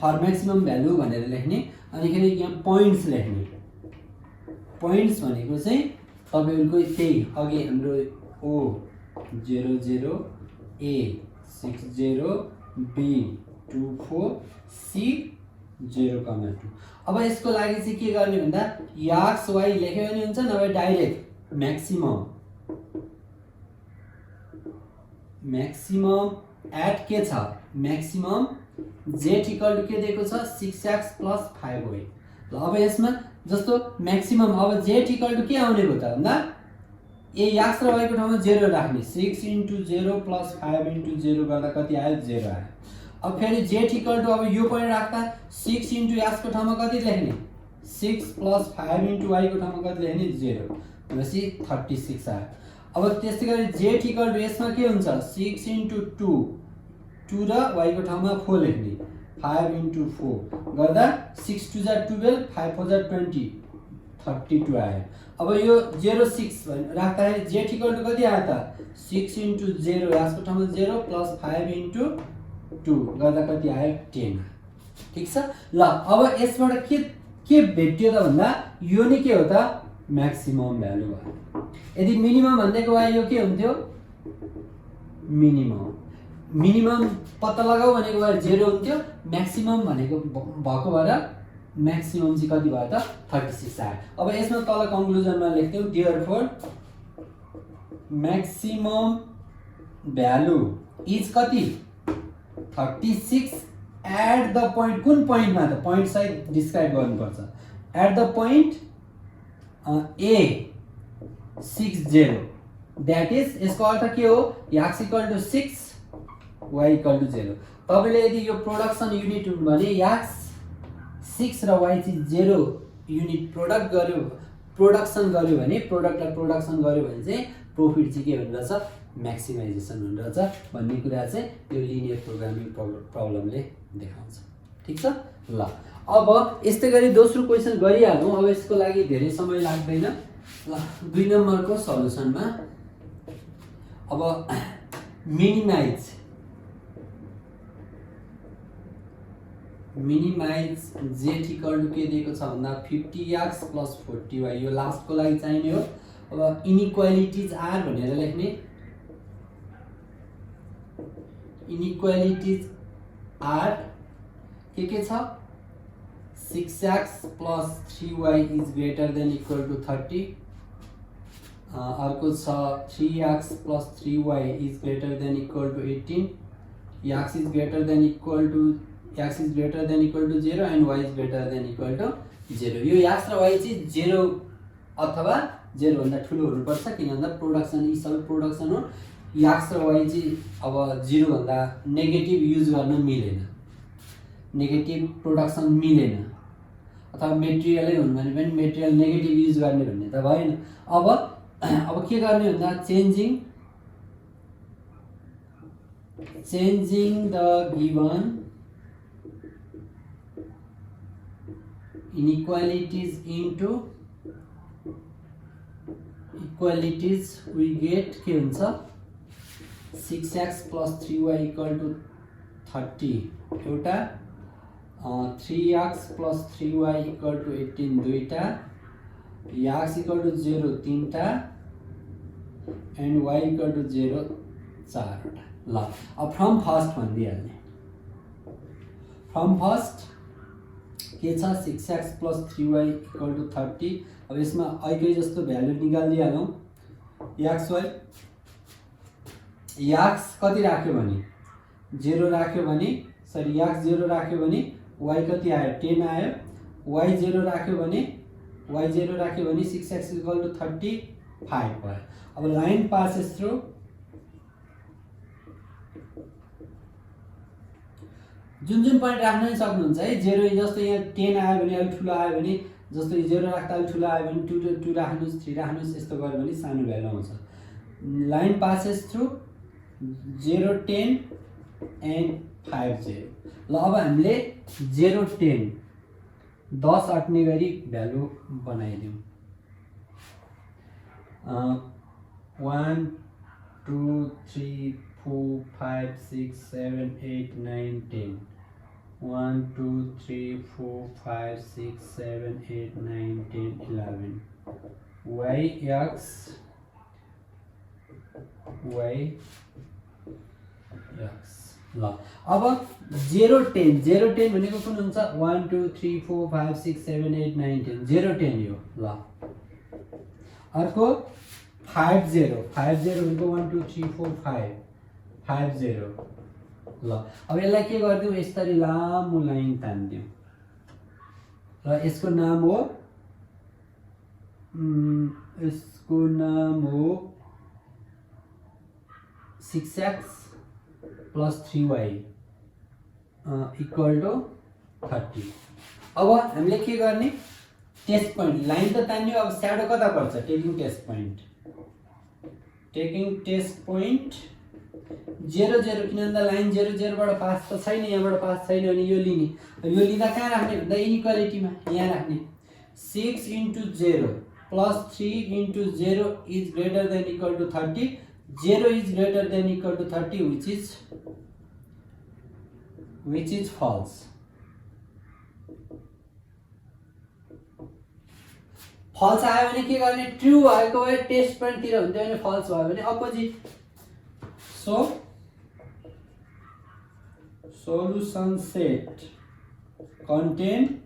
फर म्याक्सिमम भ्यालु भनेर लेख्ने, अनि यहाँ पोइन्ट्स लेख्ने। पोइन्ट्स भनेको चाहिँ तपाईहरुको त्यही अघि हाम्रो O 0 0 A 6 0 B 2 4 C 0 2। अब यसको लागि चाहिँ के गर्ने भन्दा x y लेख्यो भने हुन्छ, नभए डाइरेक्ट म्याक्सिमम एट के छ म्याक्सिमम z = के दिएको छ 6x + 5y। ल अब यसमा जस्तो म्याक्सिमम अब z = के आउने भयो त भन्दा x र y को ठाउँमा 0 राख्ने, 6 * 0 + 5 * 0 गर्दा कति आयो 0 आयो। अब फेरि z = अब यो पनि राख्दा 6 * x को ठाउँमा कति लेख्ने 6 + 5 * y को ठाउँमा कति लेख्ने 0 भनेपछि 36 आयो। अब त्यसैगरी z = यसमा के हुन्छ 6 * 2 2 र y को ठाउँमा 4 लेख्ने, 5 * 4 गर्दा 6 2 जा 12 5 4 जा 20 32 आयो। अब यो 0 6 राख्दाखेरि z = कति आयो त 6 * 0 यसको ठाउँमा 0 + 5 * 2 गर्दा कति आयो 10। ठीक छ। ल अब यसबाट के भेट्यो त भन्दा यो नै के हो त म्याक्सिमम भ्यालु भयो। यदि मिनिमम भन्नेको भए यो के हुन्थ्यो मिनिमम, मिनिमम पत्ता लगाऊ भनेको भए 0 हुन्थ्यो, म्याक्सिमम भनेको भएको भएर म्याक्सिमम चाहिँ कति भयो त 36 आयो। अब यसमा तल कन्क्लुजनमा लेख्थ्यौ देयरफोर म्याक्सिमम भ्यालु इज कति 36 एट द पोइन्ट, कुन पोइन्टमा त पोइन्ट सहित डिस्क्राइब गर्नुपर्छ, at the point A 60 that is, यसको अर्थ के हो x = 6 y = 0। तपाईले यदि यो प्रोडक्सन युनिट हुन् भने x 6 र y चाहिँ 0 युनिट प्रोडक्सन गर्यो भने, प्रोडक्टलाई प्रोडक्सन गर्यो भने चाहिँ प्रोफिट चाहिँ के हुने रहेछ म्याक्सिमाइजेसन हुने रहेछ भन्ने कुरा चाहिँ यो लिनियर प्रोग्रामिङ प्रब्लमले देखाउँछ। ठिक छ ल। अब यस्तै गरी दोस्रो क्वेसन गरिहालौँ, अब यसको लागि धेरै समय लाग्दैन। ल 2 नम्बरको सल्युसनमा अब मिनिमाइज z = के दिएको छ भन्दा 50x + 40y, यो लास्टको लागि चाहिने हो। अब इनइक्वालिटिज आर भनेर लेख्ने, इनइक्वालिटिज आर के छ 6x + 3y = 30, अर्को छ 3x + 3y = 18, x is greater than equal to 0 and y is greater than equal to 0। यो x र y चाहिँ 0 अथवा 0 भन्दा ठुलो हुनुपर्छ, किन भन्दा प्रोडक्सन यी सबै प्रोडक्सन हो। x र y चाहिँ अब 0 भन्दा नेगेटिभ युज गर्न मिलेन, नेगेटिभ प्रोडक्सन मिलेन, अथवा मेटेरियलै हुन् भने पनि मेटेरियल नेगेटिभ युज गर्ने भन्ने त भएन। अब के गर्ने भन्दा changing the given inequalities into equalities we get के हुन्छ 6x + 3y = 30 एउटा, 3x + 3y = 18 दुईटा, x = 0 तीनटा and y = 0 चारवटा। ल अब फ्रम फर्स्ट भनिदिइहाल्ने, फ्रम फर्स्ट के छ 6x + 3y = 30। अब यसमा अहिले जस्तो भ्यालु निकालिदिइहालौँ। x कति राख्यो भने 0 राख्यो भने, सरी x 0 राख्यो भने y कति आयो 10 आयो, y 0 राख्यो भने 6x = 35 भयो। अब लाइन पासेस थ्रु, जुन पोइन्ट राख्न सक्नुहुन्छ है। 0 जस्तो यहाँ 10 आयो भने अलि ठुलो आयो भने, जस्तो 0 राख्दा अलि ठुलो आयो भने 2 राख्नुहोस्, 3 राख्नुहोस्, यस्तो गर्यो भने सानो भ्यालु आउँछ। Line passes through 0 10 and 5 0। ल अब हामीले 0 10 10 अट्ने गरी भ्यालु बनाइदिउँ। 1 2 3 4 5 6 7 8 9 10, 1 2 3 4 5 6 7 8 9 10 11, y x ल अब 0 10 भनेको कुन हुन्छ 1 2 3 4 5 6 7 8 9 10 0 10 यो। ल अर्को 5 0 भनेको 1 2 3 4 5 0। ल अब यसलाई के गर्दिउँ, यसरी लामो लाइन तान्दिउँ र यसको नाम हो 6x + 3y = 30। अब हामीले के गर्ने, टेस्ट पोइन्ट लाइन त तान्यो, अब स्याडो कता पर्छ, टेकिङ टेस्ट पोइन्ट 0 0, किन भन्दा लाइन 0 0 बाट पास त छैन, यहाँबाट पास छैन भने यो लिने, यो लिँदा कहाँ राख्ने भन्दा इनइक्वालिटीमा यहाँ राख्ने। 6 × 0 + 3 × 0 is greater than equal to 30, 0 is greater than equal to 30, which is false। Falls आयो भने के गर्ने, ट्रु भएको भए टेस्ट पोइन्ट तिर हुन्थ्यो भने फल्स भयो भने opposite. So solution set contain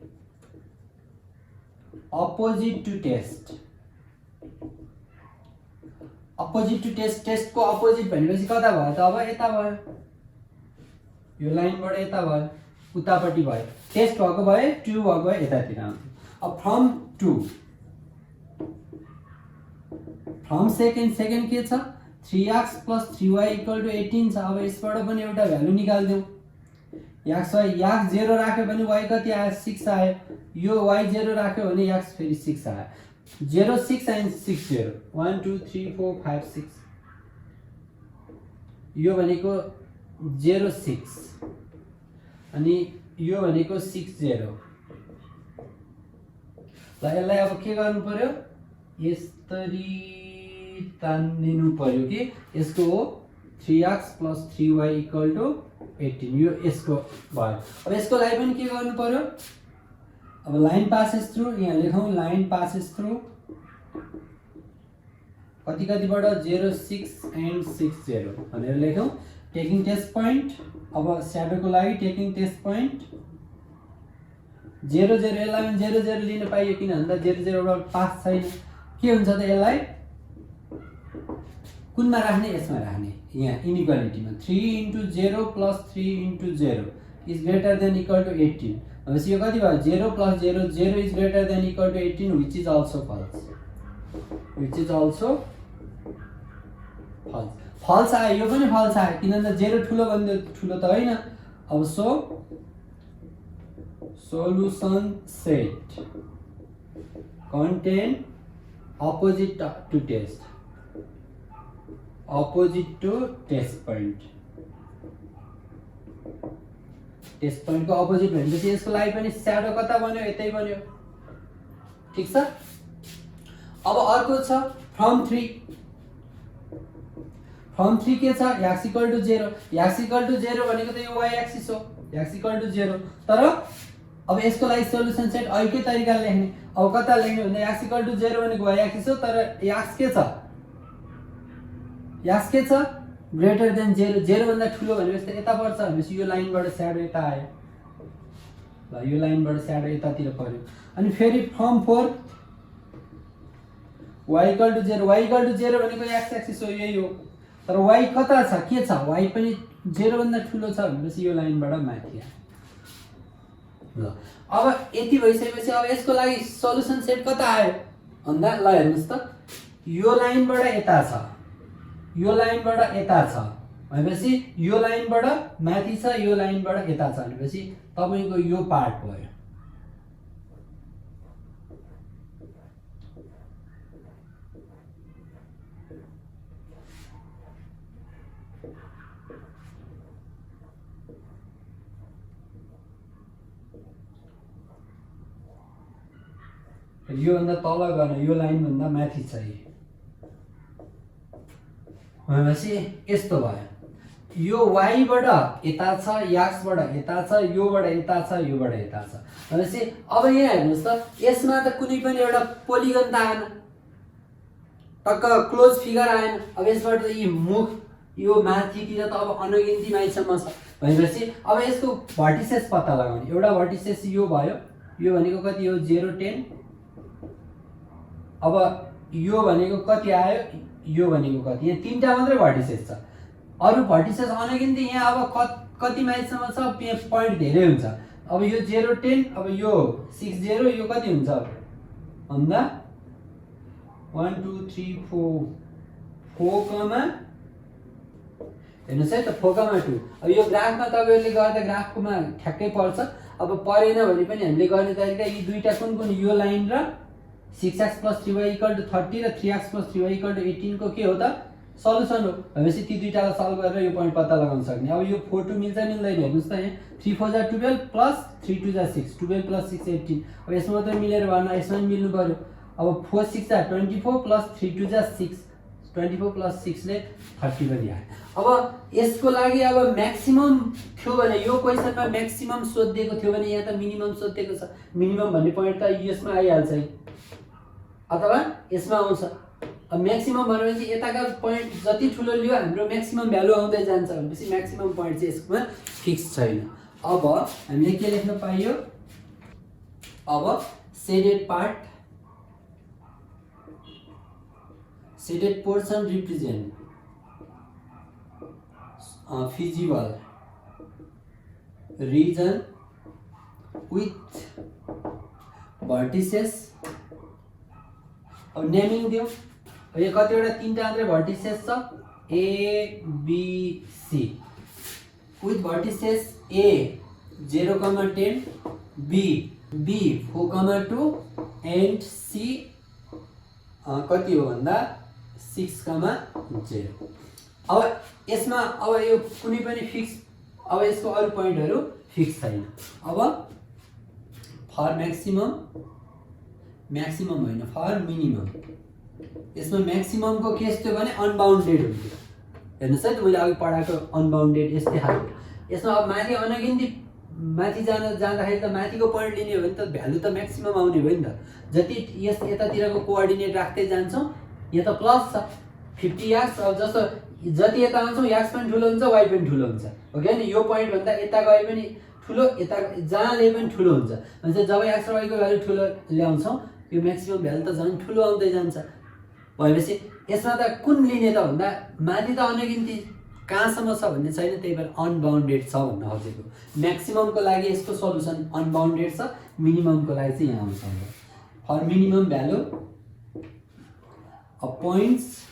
opposite to test. Opposite to test, test को अपोजिट भनेपछि कता भयो त? अब यता भयो, यो लाइनबाट यता भयो, उतापट्टि भयो, टेस्ट भएको भए 2 भएको भए यतातिर आउँथ्यो. अब फ्रम सेकेन्ड के छ? 3x + 3y = 18 छ. अब यसबाट पनि एउटा भ्यालु निकाल्दियौ. x 0 राख्यो भने y कति आयो? 6 आयो. यो y 0 राख्यो भने x फेरि 6 आयो. 0 6 and 6 0 1 2 3 4 5 6. यो भनेको 0 6 अनि यो भनेको 6 0. ल यसलाई अब के गर्नु पर्यो? यसरी तान्दिनु पर्यो कि यसको हो 3x + 3y = 18. यो यसको भयो. अब यसको लागि पनि के गर्नु पर्यो? अब लाइन पासेस थ्रु, यहाँ लेखौँ लाइन पासेस थ्रु कतिबाट 0 6 and 6 0 भनेर लेखौँ. टेकिङ टेस्ट पोइन्ट, अब स्याडोको लागि टेकिङ टेस्ट पोइन्ट 0 0. यसलाई 0 0 लिन पाइयो किन भन्दा 0 0 बाट पास छैन. के हुन्छ त? यसलाई कुनमा राख्ने? यसमा राख्ने. यहाँ इनइक्वालिटीमा 3 × 0 + 3 × 0 is greater than equal to 18. भनेपछि यो कति भयो? 0 + 0 0 is greater than equal to 18, which is also false. false आयो. यो पनि false आयो किनभने 0 ठुलो भन्दा ठुलो त होइन. अब solution set contain opposite to test point. Test point को अपोजिट भनेपछि यसको लागि पनि स्याडो कता बन्यो? यतै बन्यो. ठीक छ. अब अर्को छ फ्रम 3 के छ? x = 0. x = 0 भनेको त यो y एक्सिस हो. x = 0. तर अब यसको लागि सोलुसन सेट अर्कै तरिकाले लेख्ने. अब कता लेख्ने भन्दा x = 0 भनेको y एक्सिस हो, तर x के छ? Greater than 0. 0 भन्दा ठुलो भनेपछि त यता पर्छ. भनेपछि यो लाइनबाट स्याडो यता आयो. ल यो लाइनबाट स्याडो यतातिर पर्यो. अनि फेरि फ्रम 4 y = 0. y = 0 भनेको x एक्सिस हो, यही हो. तर y कता छ? के छ? y पनि 0 भन्दा ठुलो छ भनेपछि यो लाइनबाट माथि आयो. ल अब यति भइसकेपछि अब यसको लागि सोलुसन सेट कता आयो भन्दा ल हेर्नुस् त, यो लाइनबाट यता छ, यो लाइनबाट यता छ भनेपछि यो लाइनबाट माथि छ, यो लाइनबाट यता छ भनेपछि तपाईको यो पार्ट भयो. यो भन्दा तल गएर यो लाइन भन्दा माथि छ भनेपछि यस्तो भयो. यो y बाट यता छ, x बाट यता छ, योबाट यता छ, योबाट यता छ भनेपछि अब यहाँ हेर्नुस् त, यसमा त कुनै पनि एउटा पोलिगन त आएन, टक्क क्लोज फिगर आएन. अब यसबाट त यी मुख यो माथितिर त अब अनगिन्ती माइलसम्म छ भनेपछि अब यसको भर्टिसेस पत्ता लगाउने. एउटा भर्टिसेस यो भयो, यो भनेको कति हो 0 10. अब यो भनेको कति आयो, यो भनेको कति, यहाँ तीनटा मात्रै भर्टिसेस छ, अरु भर्टिसेस अनगिन्ती. यहाँ अब कति माइलसम्म छ, पोइन्ट धेरै हुन्छ. अब यो 0 10, अब यो 6 0, यो कति हुन्छ भन्दा 1 2 3 4 हेर्नुस् है त 4,2. अब यो ग्राफमा तपाईहरुले गर्दा ग्राफकोमा ठ्याक्कै पर्छ. अब परेन भने पनि हामीले गर्ने तरिका यी दुईटा कुन यो लाइन र 6x + 3y = 30 र 3x + 3y = 18 को के हो त सल्युसन हो भनेपछि ती दुईटालाई सल्भ गरेर यो पोइन्ट पत्ता लगाउन सक्ने. अब यो 4 2 मिल्छ मिल्दैन हेर्नुस् त, यहाँ 3 4 = 12 + 3 2 = 6, 12 + 6 18. अब यसमा मात्रै मिलेर भएन, यसमा पनि मिल्नु पर्यो. अब 4 6 = 24 + 3 2 = 6, 24 + 6 ले 30 पनि आयो. अब यसको लागि अब म्याक्सिमम थियो भने यो क्वेशनमा म्याक्सिमम सोधिएको थियो भने यहाँ त मिनिमम सोधिएको छ. मिनिमम भन्ने पोइन्ट त यसमा आइहाल्छ है, अथवा यसमा आउँछ. अब म्याक्सिमम भनेपछि यताका पोइन्ट जति ठुलो लियो हाम्रो म्याक्सिमम भ्यालु आउँदै जान्छ भनेपछि म्याक्सिमम पोइन्ट चाहिँ यसमा फिक्स छैन। अब हामीले के लेख्न पाइयो, अब shaded part, shaded portion represent feasible region with vertices। अब नेमिङ दियो, यो कतिवटा तीनटा मात्रै भर्टिसेस छ A B C with vertices A 0,10, B 4,2 and C कति हो भन्दा 6,0। अब यसमा अब यो कुनै पनि फिक्स, अब यसको अरु पोइन्टहरु फिक्स छैन। अब फर म्याक्सिमम, म्याक्सिमम हैन फर मिनिमम, यसमा म्याक्सिमम को केस थियो भने अनबाउन्डेड हुन्थ्यो। हेर्नुस् है, मैले अघि पढाएको अनबाउन्डेड यस्तै खालको। यसमा अब माथि अनगिन्ती माथि जाँदाखेरि त माथिको पोइन्ट लिने हो भने त भ्यालु त म्याक्सिमम आउने भयो नि त। जति यस यतातिरको कोअर्डिनेट राख्दै जान्छौँ, यहाँ त प्लस छ 50 याक्स। अब जस्तो जति यता आउँछौँ याक्स पनि ठुलो हुन्छ, वाइ पनि ठुलो हुन्छ, हो कि हैन। यो पोइन्ट भन्दा यता गए पनि ठुलो, यता जहाँ लिए पनि ठुलो हुन्छ। भने जब याक्स र वाइको भ्यालु ठुलो ल्याउँछौँ, यो म्याक्सिमम भ्यालु त झन् ठुलो आउँदै जान्छ। भनेपछि यसमा त कुन लिने त भन्दा माथि त अनगिन्ती कहाँसम्म छ भन्ने छैन, त्यही भएर अनबाउन्डेड छ भन्न खोजेको। म्याक्सिममको लागि यसको सल्युसन अनबाउन्डेड छ, मिनिममको लागि चाहिँ यहाँ आउँछ। For minimum value uh points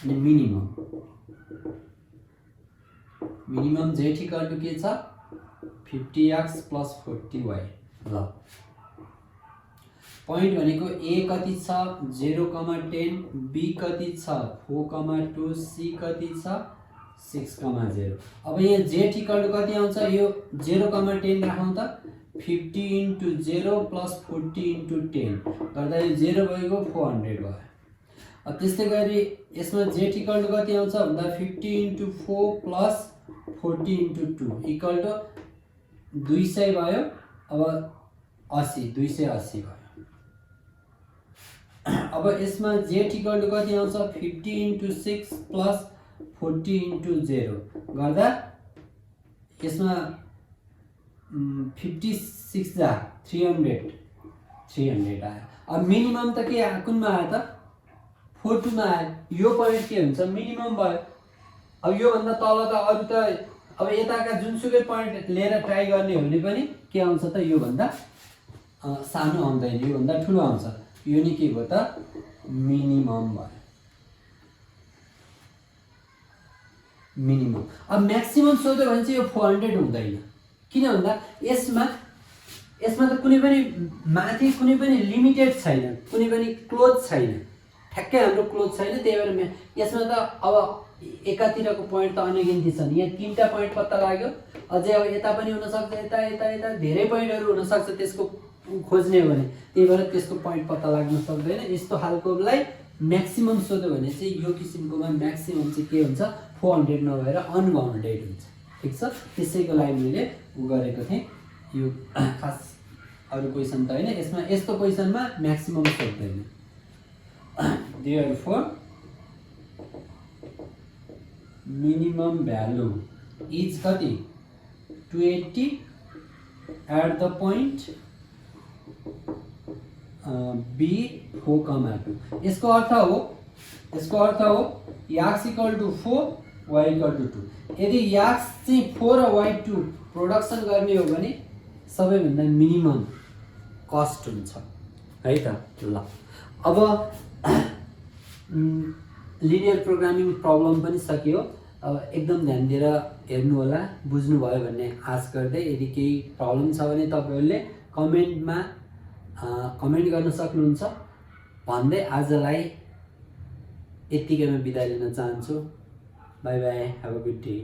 अनि मिनिमम z इक्वल टु के छ 50x प्लस 40y। ल पोइन्ट भनेको A कति छ 0,10, B कति छ 4,2, C कति छ 6,0। अब यहाँ z इक्वल टु कति आउँछ, यो 0,10 राखौँ त 50 × 0 प्लस 40 × 10 गर्दा यो 0 भएको 400 भयो। अब त्यस्तै गरी यसमा z इक्वल टु कति आउँछ भन्दा 50 × 4 प्लस 40 × 2 इक्वल टु 200 भयो। अब 80, 280 भयो। अब यसमा z इक्वल टु कति आउँछ 50 × 6 प्लस 40 × 0 गर्दा यसमा 56 जा 300 आयो। अब मिनिमम त के कुनमा आयो त 42 मा आयो। यो पोइन्ट के हुन्छ मिनिमम भयो। अब यो भन्दा तल त अरु त अब यताका जुनसुकै पोइन्ट लिएर ट्राई गर्ने हो भने पनि के आउँछ त यो भन्दा सानो आउँदैन, यो भन्दा ठुलो आउँछ। यो नि के भयो त मिनिमम भयो, मिनिमम। अब म्याक्सिमम सोध्यो भने चाहिँ यो 400 हुँदैन। किन भन्दा यसमा त कुनै पनि माथि कुनै पनि लिमिटेड छैन, कुनै पनि क्लोज छैन, ठ्याक्कै हाम्रो क्लोज छैन। त्यही भएर यसमा त अब एकातिरको पोइन्ट त अनगिन्ती छन्। यहाँ 3टा पोइन्ट पत्ता लाग्यो, अझै अब यता पनि हुन सक्छ, यता यता यता धेरै पोइन्टहरु हुन सक्छ त्यसको खोज्ने हो भने। त्यही भएर त्यसको पोइन्ट पत्ता लाग्न सक्दैन। यस्तो खालकोलाई म्याक्सिमम सोध्यो भने चाहिँ यो किसिमकोमा म्याक्सिमम चाहिँ के हुन्छ 400 नभएर अनबाउन्डेड हुन्छ। ठीक छ, त्यसैको लागि मैले गरेको थिएँ। यो खास अरु क्वेशन त हैन, यसमा यस्तो क्वेशनमा म्याक्सिमम सोध्दैन। देयरफोर मिनिमम भ्यालु इज कति 280 एट द पोइन्ट B 4,2। यसको अर्थ हो x equal to 4 y equal to 2। यदि x चाहिँ 4 र y 2 प्रोडक्सन गर्ने हो भने सबैभन्दा मिनिमम कस्ट हुन्छ है त। ल अब लिनियर प्रोग्रामिङ प्रब्लम पनि सकियो। अब एकदम ध्यान दिएर हेर्नु होला, बुझ्नु भयो भन्ने आश गर्दै यदि केही प्रब्लम छ भने तपाईहरुले कमेन्टमा कमेन्ट गर्न सक्नुहुन्छ भन्दै आजलाई यतिकैमा बिदा लिन चाहन्छु। Bye bye, have a good day.